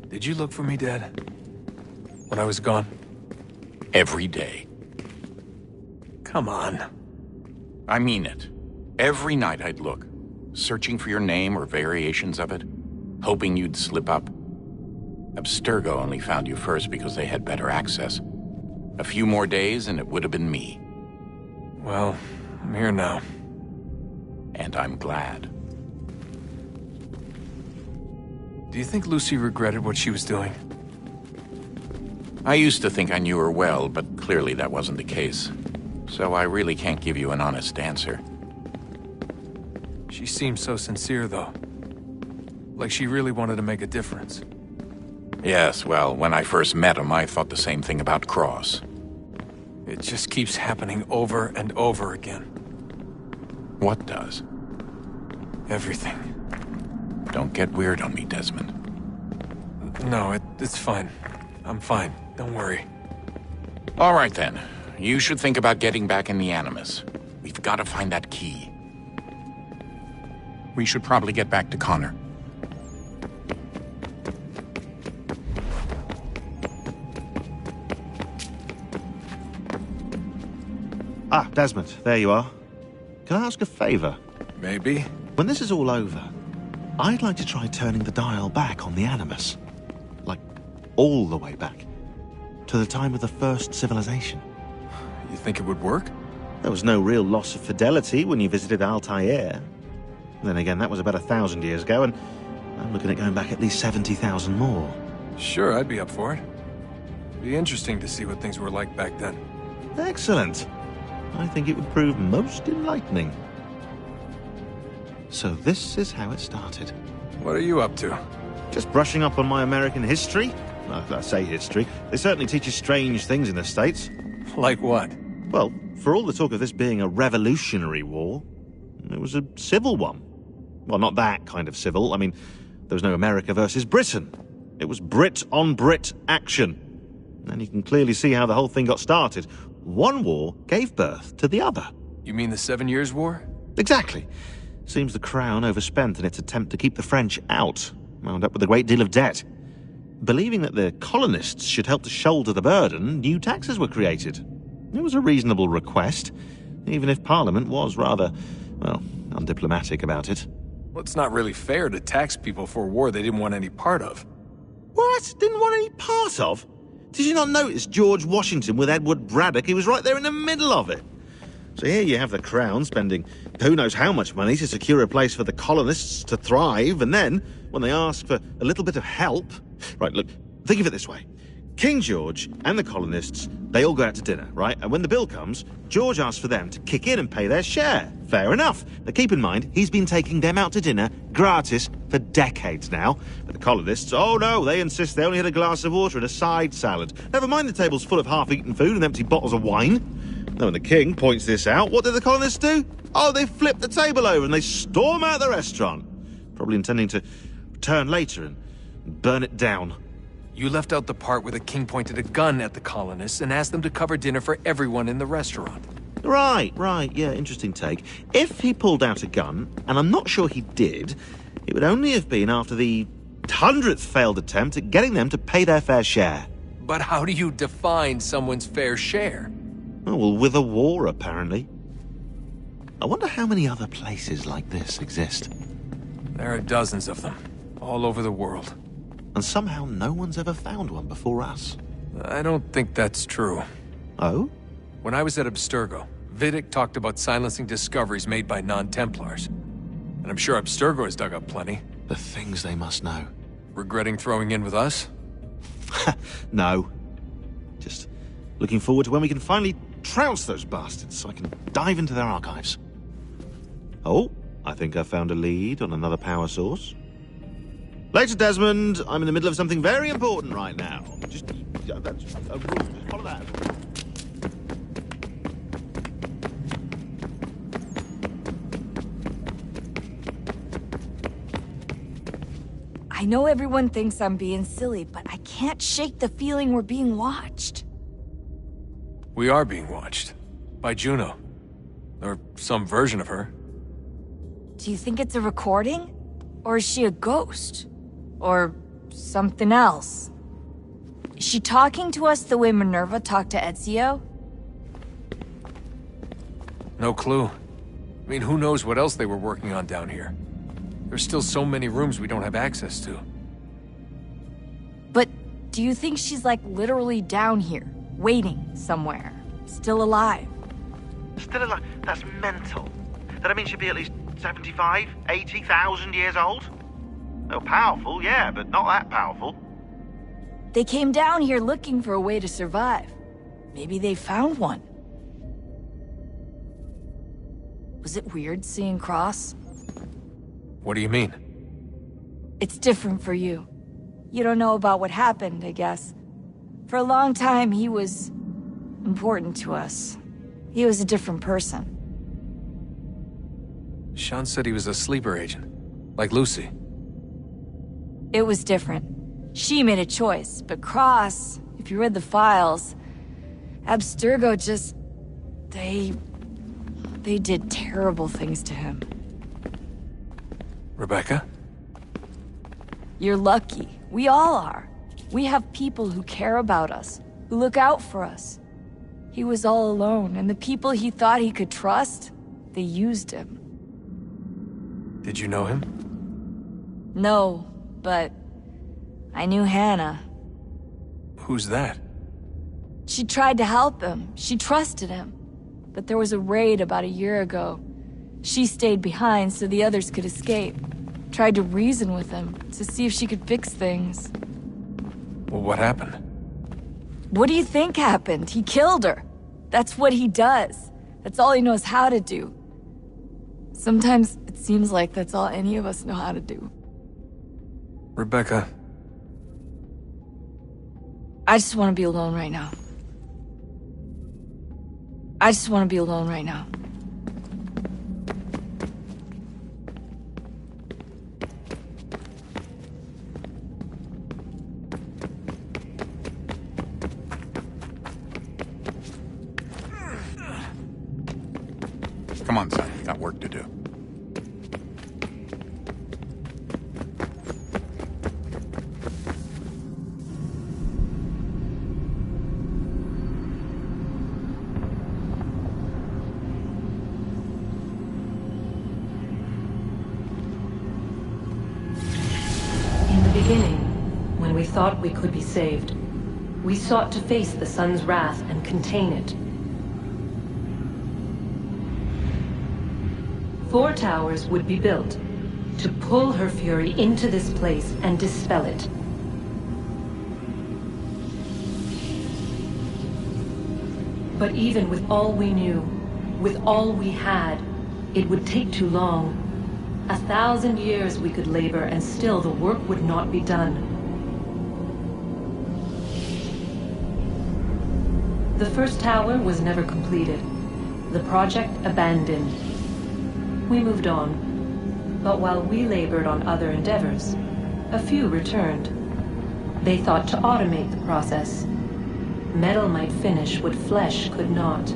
Did you look for me, Dad? When I was gone? Every day. Come on. I mean it. Every night I'd look, searching for your name or variations of it, hoping you'd slip up. Abstergo only found you first because they had better access. A few more days and it would have been me. Well, I'm here now. And I'm glad. Do you think Lucy regretted what she was doing? I used to think I knew her well, but clearly that wasn't the case. So I really can't give you an honest answer. She seemed so sincere, though. Like she really wanted to make a difference. Yes, well, when I first met him, I thought the same thing about Cross. It just keeps happening over and over again. What does? Everything. Don't get weird on me, Desmond. No, it's fine. I'm fine. Don't worry. All right, then. You should think about getting back in the Animus. We've got to find that key. We should probably get back to Connor. Ah, Desmond, there you are. Can I ask a favor? Maybe. When this is all over, I'd like to try turning the dial back on the Animus. Like, all the way back. To the time of the first civilization. You think it would work? There was no real loss of fidelity when you visited Altair. Then again, that was about 1,000 years ago, and I'm looking at going back at least 70,000 more. Sure, I'd be up for it. Be interesting to see what things were like back then. Excellent. I think it would prove most enlightening. So this is how it started. What are you up to? Just brushing up on my American history. Well, I say history. They certainly teach you strange things in the States. Like what? Well, for all the talk of this being a revolutionary war, it was a civil one. Well, not that kind of civil. I mean, there was no America versus Britain. It was Brit on Brit action. And you can clearly see how the whole thing got started. One war gave birth to the other. You mean the 7 Years' War? Exactly. Seems the Crown overspent in its attempt to keep the French out, wound up with a great deal of debt. Believing that the colonists should help to shoulder the burden, new taxes were created. It was a reasonable request, even if Parliament was rather, well, undiplomatic about it. Well, it's not really fair to tax people for a war they didn't want any part of. What? Didn't want any part of? Did you not notice George Washington with Edward Braddock? He was right there in the middle of it. So here you have the Crown spending who knows how much money to secure a place for the colonists to thrive, and then, when they ask for a little bit of help... Right, look, think of it this way. King George and the colonists, they all go out to dinner, right? And when the bill comes, George asks for them to kick in and pay their share. Fair enough. Now keep in mind, he's been taking them out to dinner gratis for decades now. But the colonists, oh no, they insist they only had a glass of water and a side salad. Never mind the table's full of half-eaten food and empty bottles of wine. Now when the king points this out, what do the colonists do? Oh, they flip the table over and they storm out the restaurant. Probably intending to return later and burn it down. You left out the part where the king pointed a gun at the colonists and asked them to cover dinner for everyone in the restaurant. Right, yeah, interesting take. If he pulled out a gun, and I'm not sure he did, it would only have been after the 100th failed attempt at getting them to pay their fair share. But how do you define someone's fair share? Oh, well, with a war, apparently. I wonder how many other places like this exist. There are dozens of them, all over the world. And somehow no one's ever found one before us. I don't think that's true. Oh? When I was at Abstergo, Vidic talked about silencing discoveries made by non-Templars. And I'm sure Abstergo has dug up plenty. The things they must know. Regretting throwing in with us? No. Just looking forward to when we can finally trounce those bastards so I can dive into their archives. Oh, I think I found a lead on another power source. Later, Desmond. I'm in the middle of something very important right now. Just follow that. I know everyone thinks I'm being silly, but I can't shake the feeling we're being watched. We are being watched. By Juno. Or some version of her. Do you think it's a recording? Or is she a ghost? Or something else? Is she talking to us the way Minerva talked to Ezio? No clue. I mean, who knows what else they were working on down here? There's still so many rooms we don't have access to. But do you think she's like literally down here, waiting somewhere, still alive? Still alive? That's mental. That means she'd be at least 75, 80,000 years old? Oh, powerful, yeah, but not that powerful. They came down here looking for a way to survive. Maybe they found one. Was it weird seeing Cross? What do you mean? It's different for you. You don't know about what happened, I guess. For a long time, he was important to us. He was a different person. Sean said he was a sleeper agent, like Lucy. It was different. She made a choice, but Cross, if you read the files, Abstergo just... They did terrible things to him. Rebecca? You're lucky. We all are. We have people who care about us, who look out for us. He was all alone, and the people he thought he could trust, they used him. Did you know him? No, but I knew Hannah. Who's that? She tried to help him. She trusted him. But there was a raid about a year ago. She stayed behind so the others could escape. Tried to reason with him, to see if she could fix things. Well, what happened? What do you think happened? He killed her. That's what he does. That's all he knows how to do. Sometimes it seems like that's all any of us know how to do. Rebecca. I just want to be alone right now. I just want to be alone right now. Come on, son. Got work to do. In the beginning, when we thought we could be saved, we sought to face the sun's wrath and contain it. 4 towers would be built to pull her fury into this place and dispel it. But even with all we knew, with all we had, it would take too long. 1,000 years we could labor and still the work would not be done. The first tower was never completed. The project abandoned. We moved on. But while we labored on other endeavors, a few returned. They thought to automate the process. Metal might finish what flesh could not.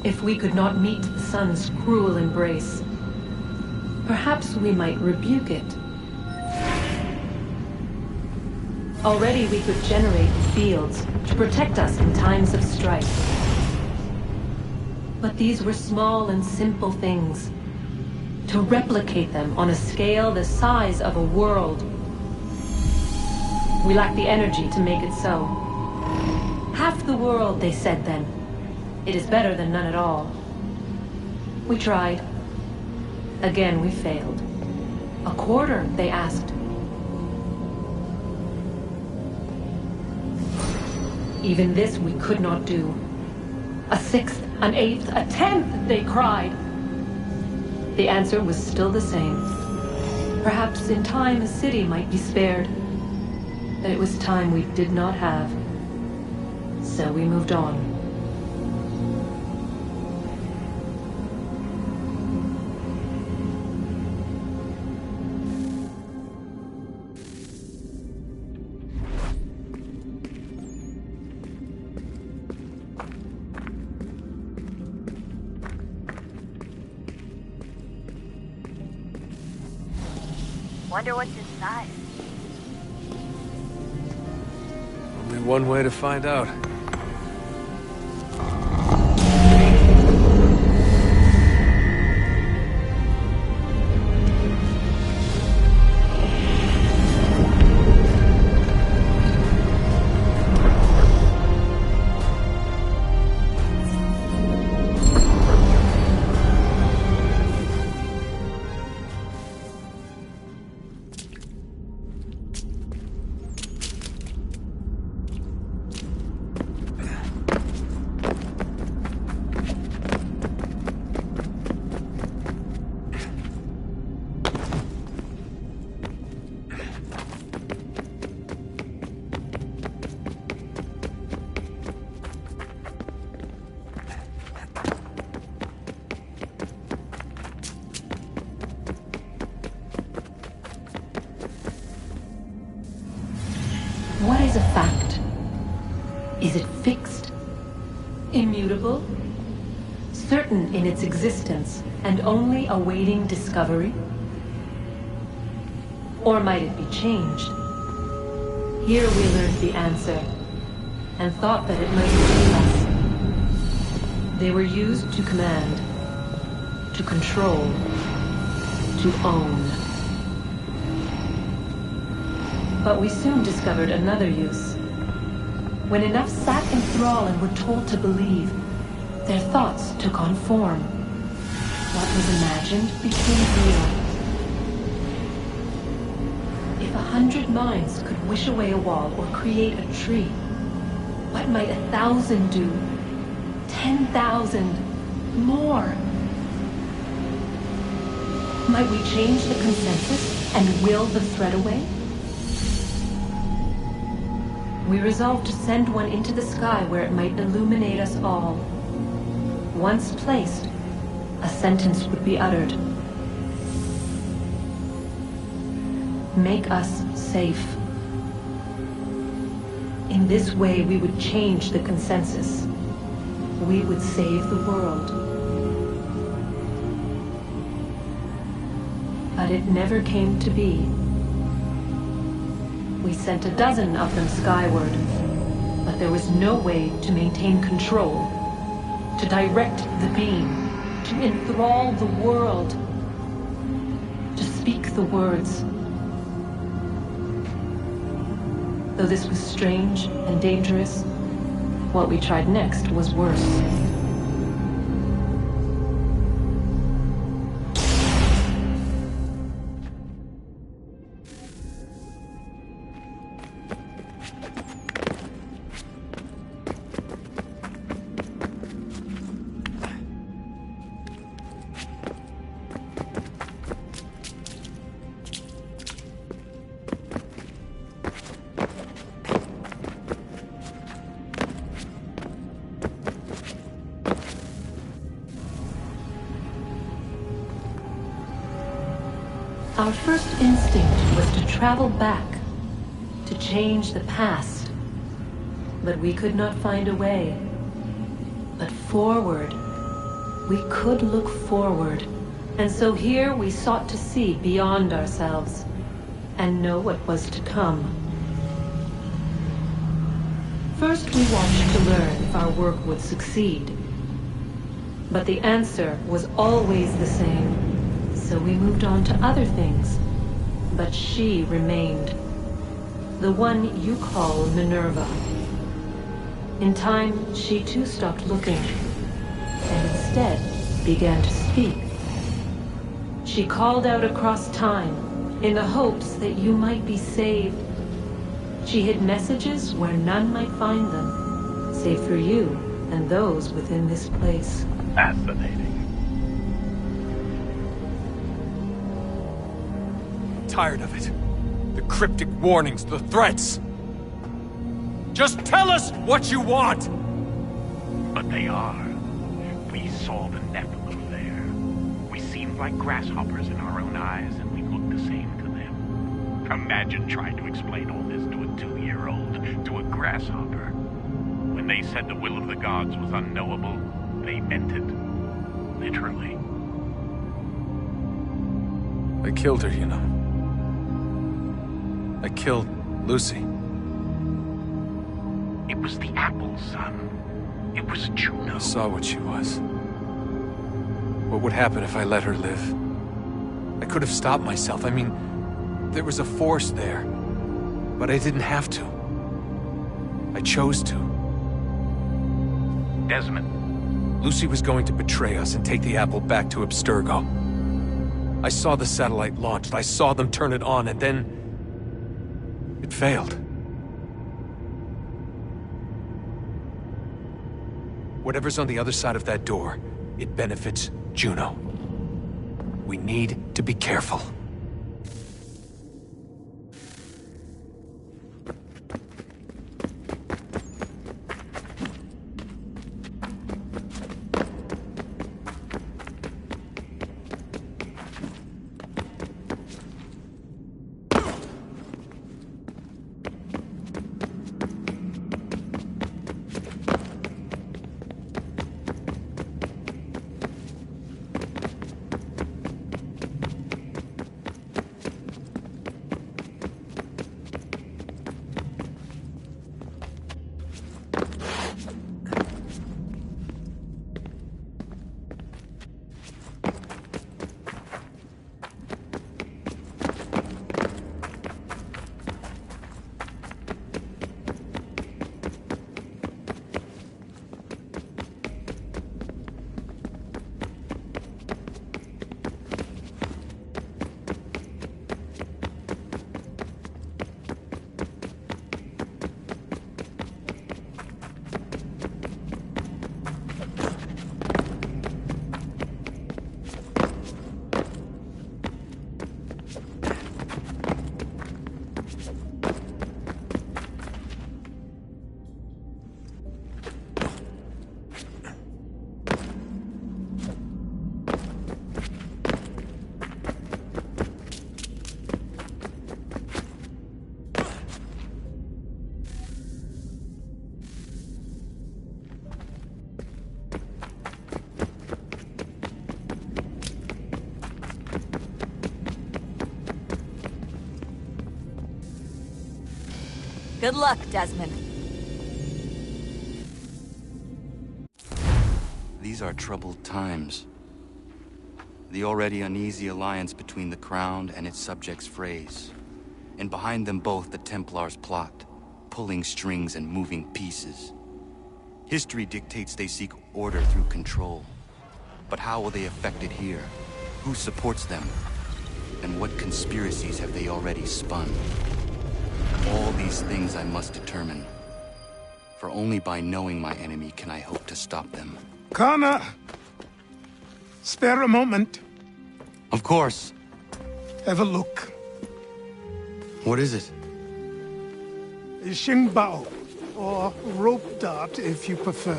If we could not meet the sun's cruel embrace, perhaps we might rebuke it. Already we could generate fields to protect us in times of strife. But these were small and simple things. To replicate them on a scale the size of a world, we lack the energy to make it so. Half the world, they said then. It is better than none at all. We tried. Again, we failed. A quarter, they asked. Even this we could not do. A 6th, an 8th, a 10th, they cried. The answer was still the same. Perhaps in time a city might be spared. But it was time we did not have. So we moved on. Wonder what's inside. Only one way to find out. What is a fact? Is it fixed? Immutable? Certain in its existence and only awaiting discovery? Or might it be changed? Here we learned the answer, and thought that it might save us. They were used to command, to control, to own. But we soon discovered another use. When enough sat in thrall and were told to believe, their thoughts took on form. What was imagined became real. If 100 minds could wish away a wall or create a tree, what might 1,000 do? 10,000? More? Might we change the consensus and will the threat away? We resolved to send one into the sky where it might illuminate us all. Once placed, a sentence would be uttered. Make us safe. In this way, we would change the consensus. We would save the world. But it never came to be. We sent a dozen of them skyward, but there was no way to maintain control, to direct the beam, to enthrall the world, to speak the words. Though this was strange and dangerous, what we tried next was worse. Our first instinct was to travel back, to change the past. But we could not find a way. But forward. We could look forward. And so here we sought to see beyond ourselves, and know what was to come. First we watched to learn if our work would succeed. But the answer was always the same. So we moved on to other things. But she remained. The one you call Minerva. In time, she too stopped looking, and instead began to speak. She called out across time, in the hopes that you might be saved. She hid messages where none might find them, save for you and those within this place. Fascinating. Tired of it. The cryptic warnings, the threats. Just tell us what you want! But they are. We saw the Nephilim there. We seemed like grasshoppers in our own eyes, and we looked the same to them. Imagine trying to explain all this to a 2-year-old, to a grasshopper. When they said the will of the gods was unknowable, they meant it. Literally. I killed her, you know. I killed Lucy. It was the apple, son. It was Juno. I saw what she was. What would happen if I let her live? I could have stopped myself. I mean, there was a force there. But I didn't have to. I chose to. Desmond. Lucy was going to betray us and take the apple back to Abstergo. I saw the satellite launched. I saw them turn it on, and then it failed. Whatever's on the other side of that door, it benefits Juno. We need to be careful. Good luck, Desmond. These are troubled times. The already uneasy alliance between the Crown and its subjects frays. And behind them both the Templars plot, pulling strings and moving pieces. History dictates they seek order through control. But how will they affect it here? Who supports them? And what conspiracies have they already spun? All these things I must determine. For only by knowing my enemy can I hope to stop them. Connor! Spare a moment. Of course. Have a look. What is it? A Xingbao, or rope dart if you prefer.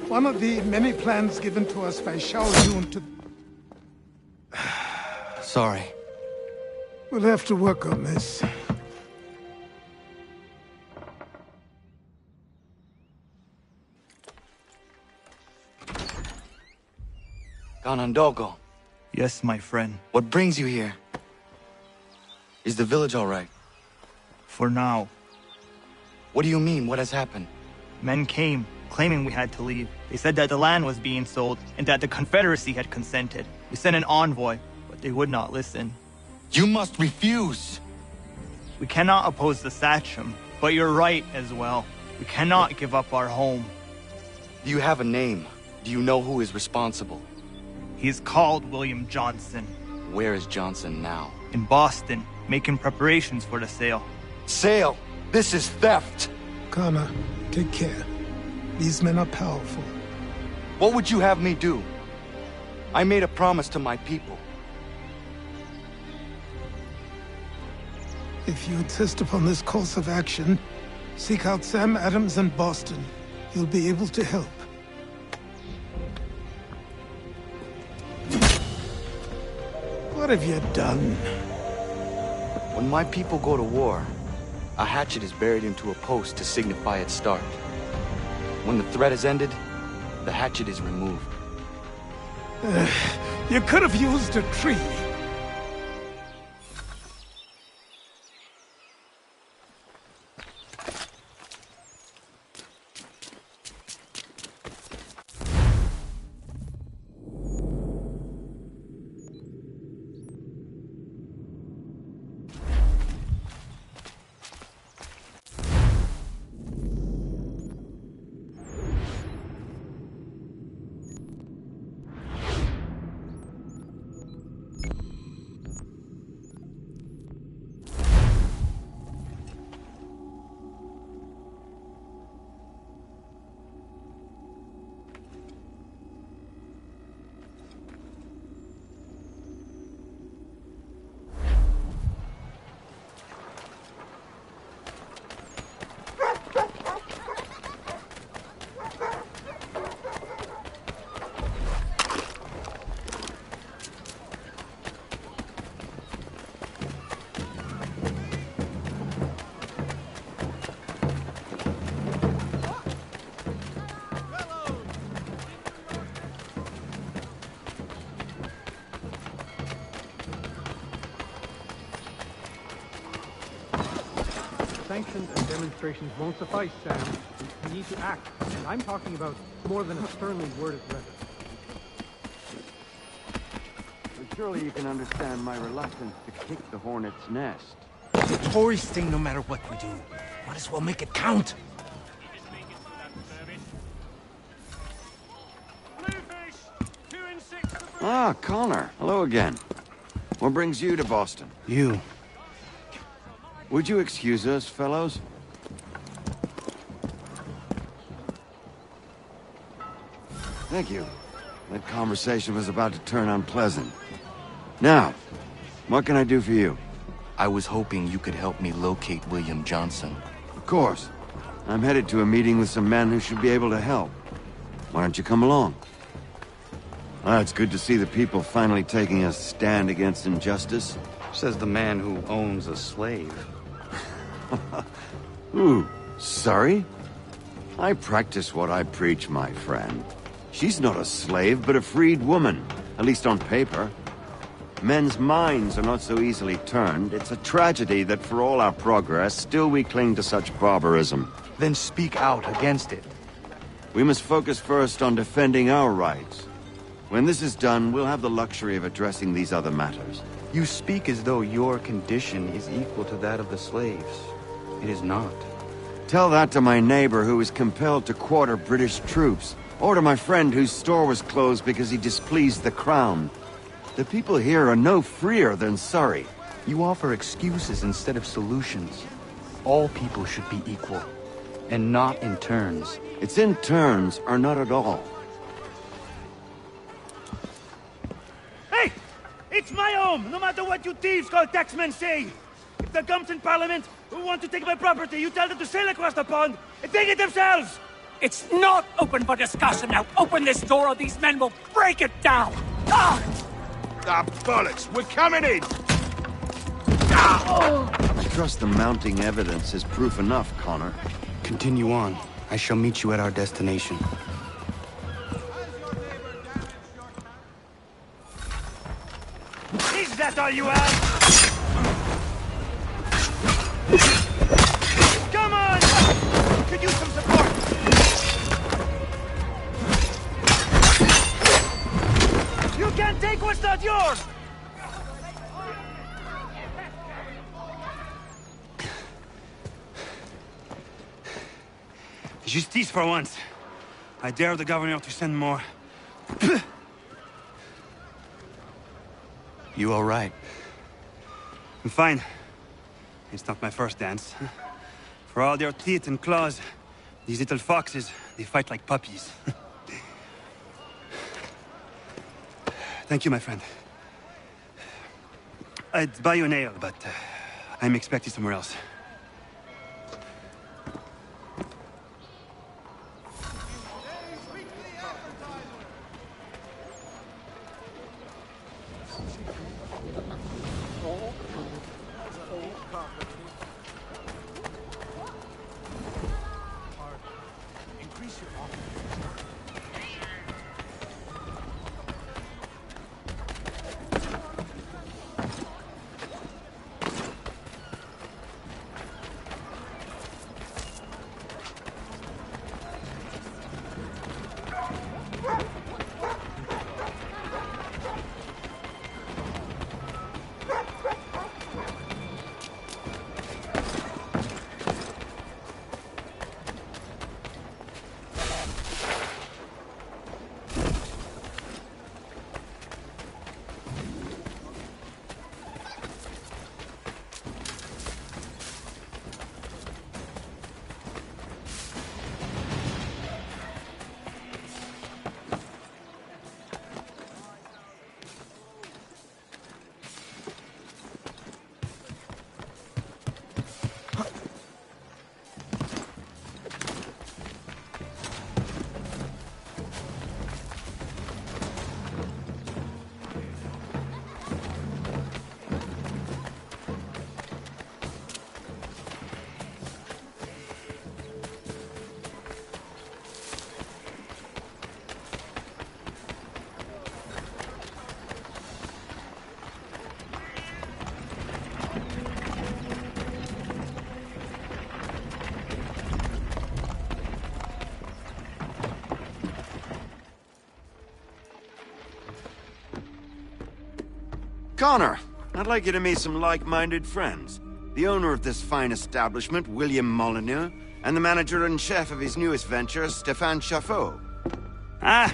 One of the many plans given to us by Xiao Yun to... Sorry. We'll have to work on this. Ganondogo. Yes, my friend. What brings you here? Is the village all right? For now. What do you mean? What has happened? Men came, claiming we had to leave. They said that the land was being sold, and that the Confederacy had consented. We sent an envoy, but they would not listen. You must refuse! We cannot oppose the Sachem, but you're right as well. We cannot give up our home. Do you have a name? Do you know who is responsible? He is called William Johnson. Where is Johnson now? In Boston, making preparations for the sale. Sale? This is theft! Connor, take care. These men are powerful. What would you have me do? I made a promise to my people. If you insist upon this course of action, seek out Sam Adams in Boston. He'll be able to help. What have you done? When my people go to war, a hatchet is buried into a post to signify its start. When the threat is ended, the hatchet is removed. You could have used a tree. Sanctions and demonstrations won't suffice, Sam. We need to act, and I'm talking about more than a sternly worded letter. But surely you can understand my reluctance to kick the hornet's nest. It's a tourist thing no matter what we do. Might as well make it count. Ah, Connor. Hello again. What brings you to Boston? You. Would you excuse us, fellows? Thank you. That conversation was about to turn unpleasant. Now, what can I do for you? I was hoping you could help me locate William Johnson. Of course. I'm headed to a meeting with some men who should be able to help. Why don't you come along? Ah, it's good to see the people finally taking a stand against injustice. Says the man who owns a slave. Ooh, sorry? I practice what I preach, my friend. She's not a slave, but a freed woman, at least on paper. Men's minds are not so easily turned. It's a tragedy that for all our progress, still we cling to such barbarism. Then speak out against it. We must focus first on defending our rights. When this is done, we'll have the luxury of addressing these other matters. You speak as though your condition is equal to that of the slaves. It is not. Tell that to my neighbor who was compelled to quarter British troops, or to my friend whose store was closed because he displeased the crown. The people here are no freer than Surrey. You offer excuses instead of solutions. All people should be equal, and not in turns. It's in turns, or not at all. Hey! It's my home, no matter what you thieves called taxmen say! If there comes in Parliament who want to take my property, you tell them to sail across the pond and take it themselves! It's not open for discussion now! Open this door or these men will break it down! Ah! Ah, bollocks! We're coming in! I trust the mounting evidence is proof enough, Connor. Continue on. I shall meet you at our destination. Is that all you have? Come on! Could use some support! You can't take what's not yours! Justice for once. I dare the governor to send more. You all right? I'm fine. It's not my first dance. For all their teeth and claws, these little foxes, they fight like puppies. Thank you, my friend. I'd buy you an ale, but I'm expected somewhere else. Connor, I'd like you to meet some like-minded friends. The owner of this fine establishment, William Molyneux, and the manager and chef of his newest venture, Stéphane Chaffeau. Ah,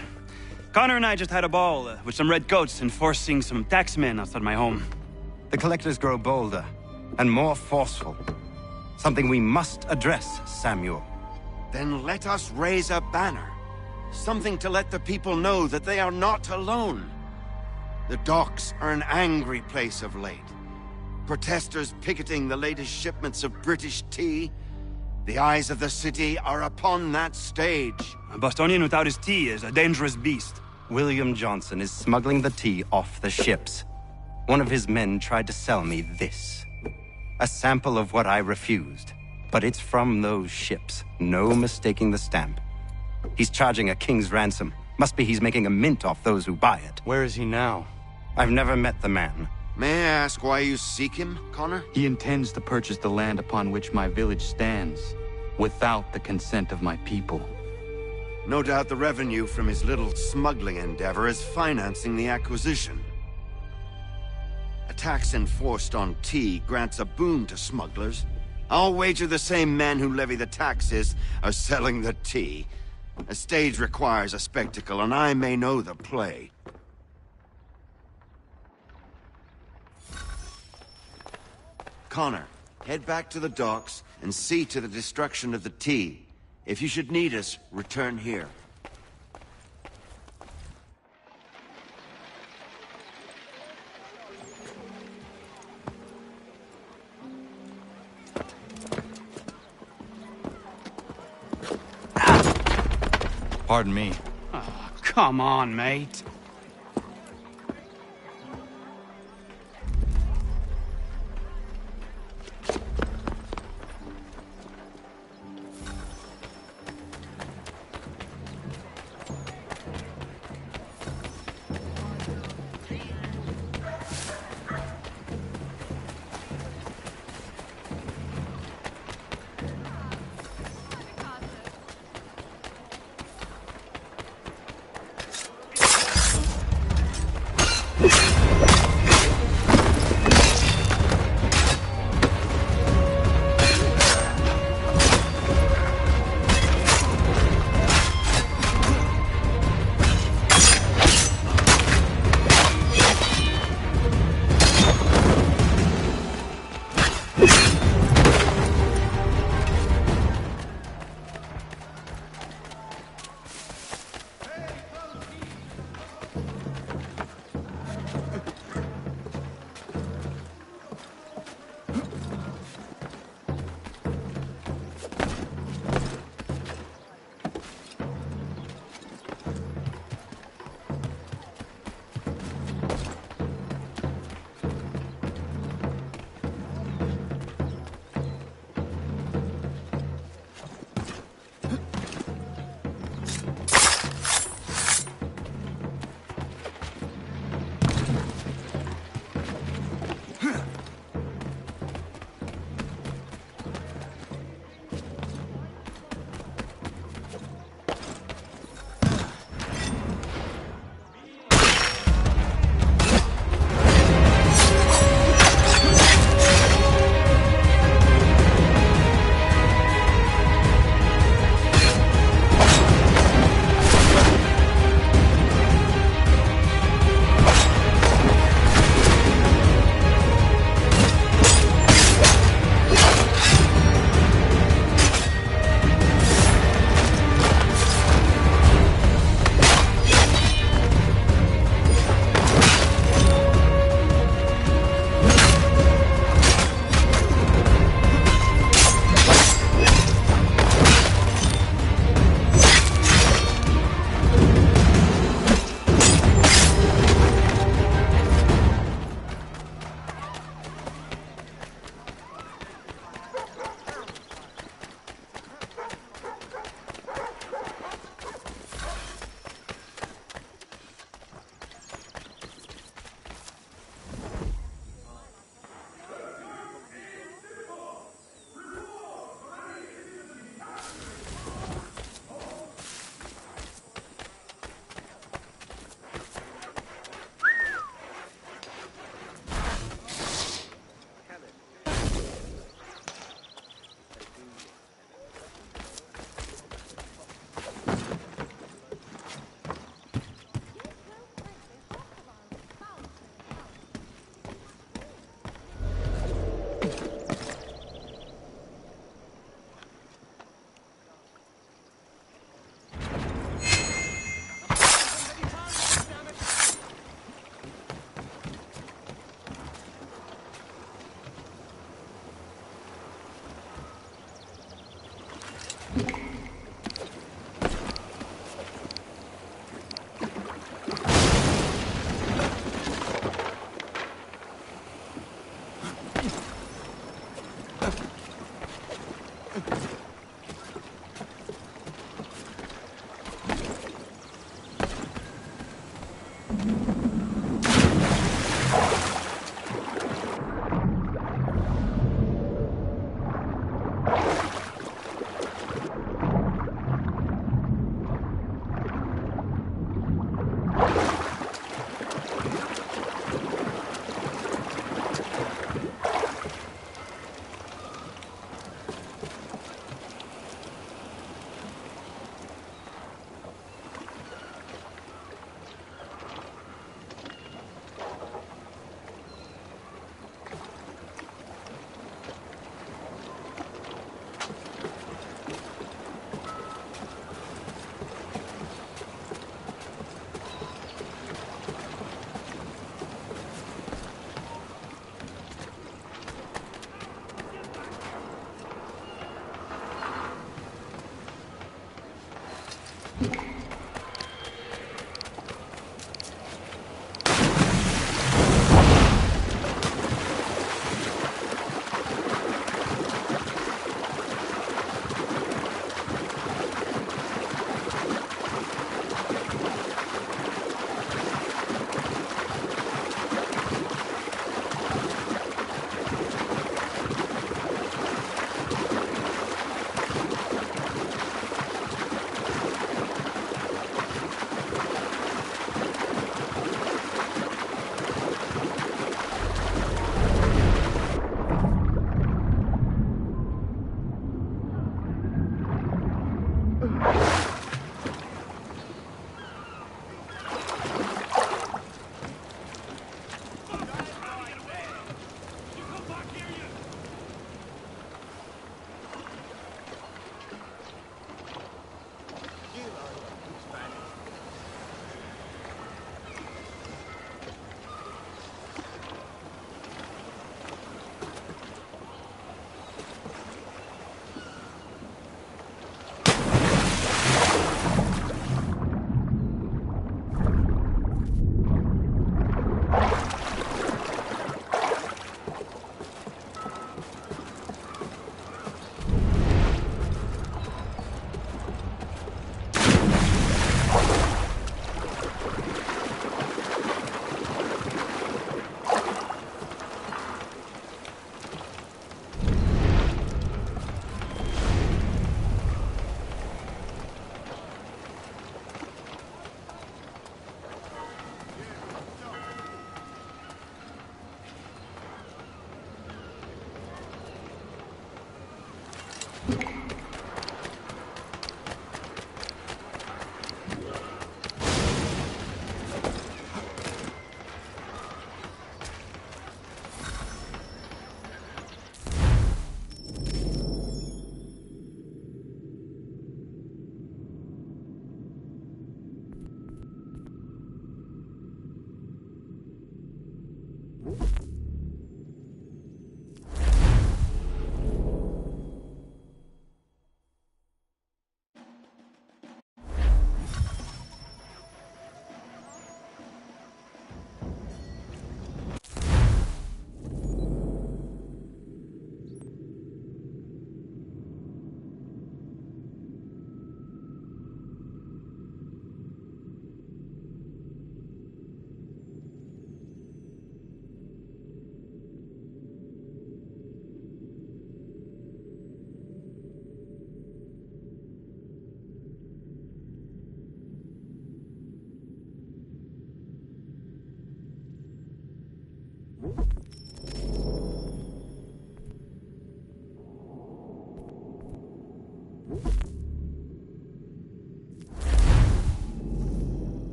Connor and I just had a ball with some red coats enforcing some taxmen outside my home. The collectors grow bolder and more forceful. Something we must address, Samuel. Then let us raise a banner. Something to let the people know that they are not alone. The docks are an angry place of late. Protesters picketing the latest shipments of British tea. The eyes of the city are upon that stage. A Bostonian without his tea is a dangerous beast. William Johnson is smuggling the tea off the ships. One of his men tried to sell me this. A sample of what I refused. But it's from those ships. No mistaking the stamp. He's charging a king's ransom. Must be he's making a mint off those who buy it. Where is he now? I've never met the man. May I ask why you seek him, Connor? He intends to purchase the land upon which my village stands, without the consent of my people. No doubt the revenue from his little smuggling endeavor is financing the acquisition. A tax enforced on tea grants a boon to smugglers. I'll wager the same men who levy the taxes are selling the tea. A stage requires a spectacle, and I may know the play. Connor, head back to the docks and see to the destruction of the tea. If you should need us, return here. Pardon me. Oh, come on, mate.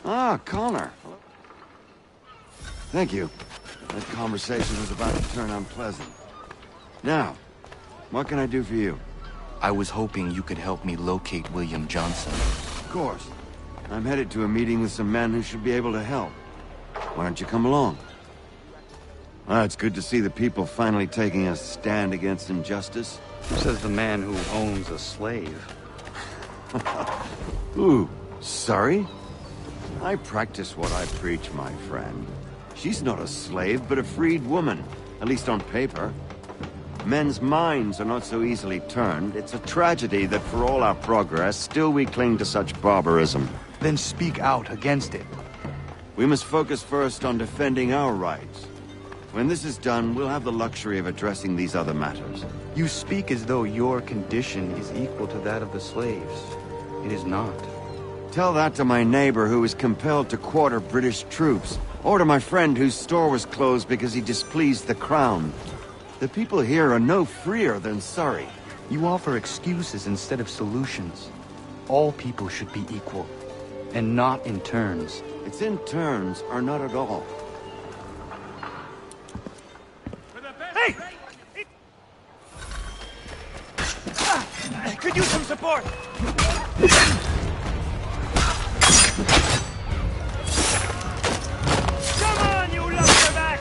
Ah, Connor. Thank you. That conversation was about to turn unpleasant. Now, what can I do for you? I was hoping you could help me locate William Johnson. Of course. I'm headed to a meeting with some men who should be able to help. Why don't you come along? It's good to see the people finally taking a stand against injustice. Says the man who owns a slave. Ooh, sorry? I practice what I preach, my friend. She's not a slave, but a freed woman, at least on paper. Men's minds are not so easily turned. It's a tragedy that for all our progress, still we cling to such barbarism. Then speak out against it. We must focus first on defending our rights. When this is done, we'll have the luxury of addressing these other matters. You speak as though your condition is equal to that of the slaves. It is not. Tell that to my neighbor who was compelled to quarter British troops, or to my friend whose store was closed because he displeased the crown. The people here are no freer than Surrey. You offer excuses instead of solutions. All people should be equal, and not in turns. It's in turns, or not at all. Hey! Could use some support! Come on, you lumberjack!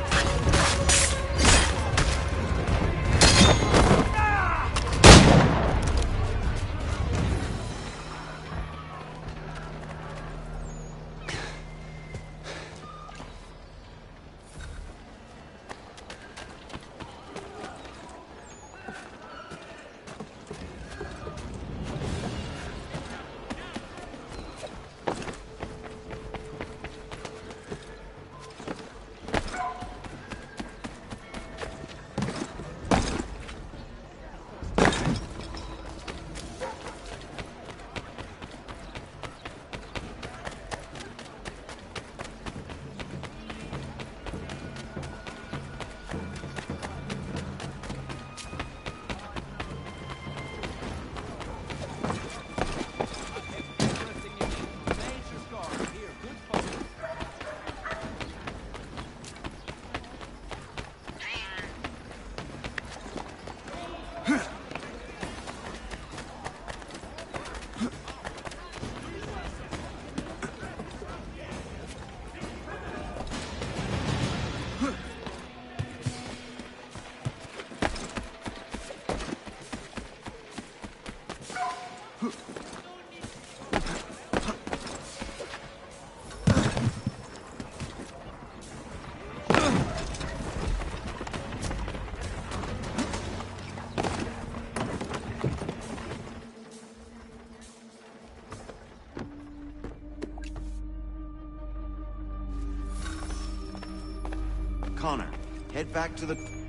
Connor. Head back to the...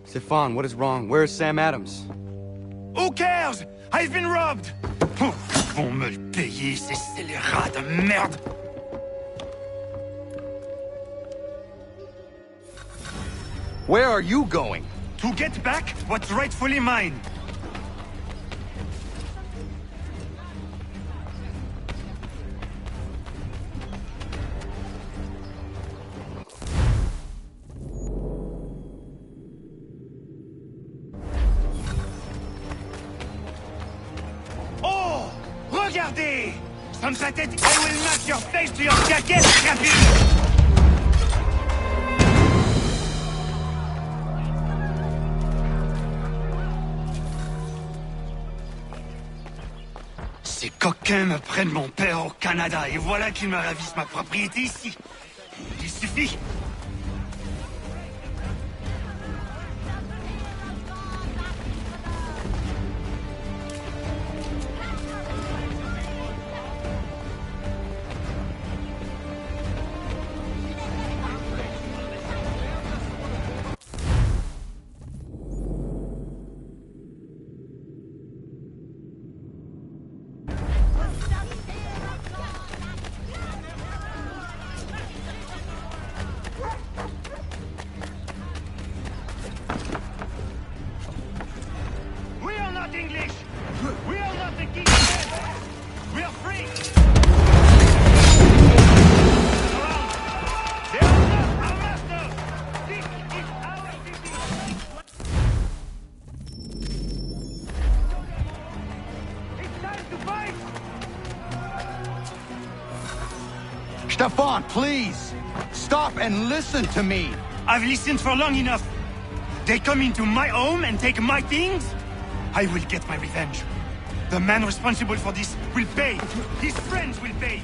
Stefan, what is wrong? Where is Sam Adams? Who cares? I've been robbed! Oh, ils vont me le payer, ces scélérats de merde! Where are you going? To get back what's rightfully mine. Oh! Regardez! Some pathetic, I will knock your face to your jacket, rapide! Ces coquins me prennent mon père au Canada, et voilà qu'ils me ravissent ma propriété ici. Il suffit. We are not English! We are not the king's men! We are free! They are not our master! This is our city! It's time to fight! Stefan, please! Stop and listen to me! I've listened for long enough. They come into my home and take my things? I will get my revenge. The man responsible for this will pay. His friends will pay.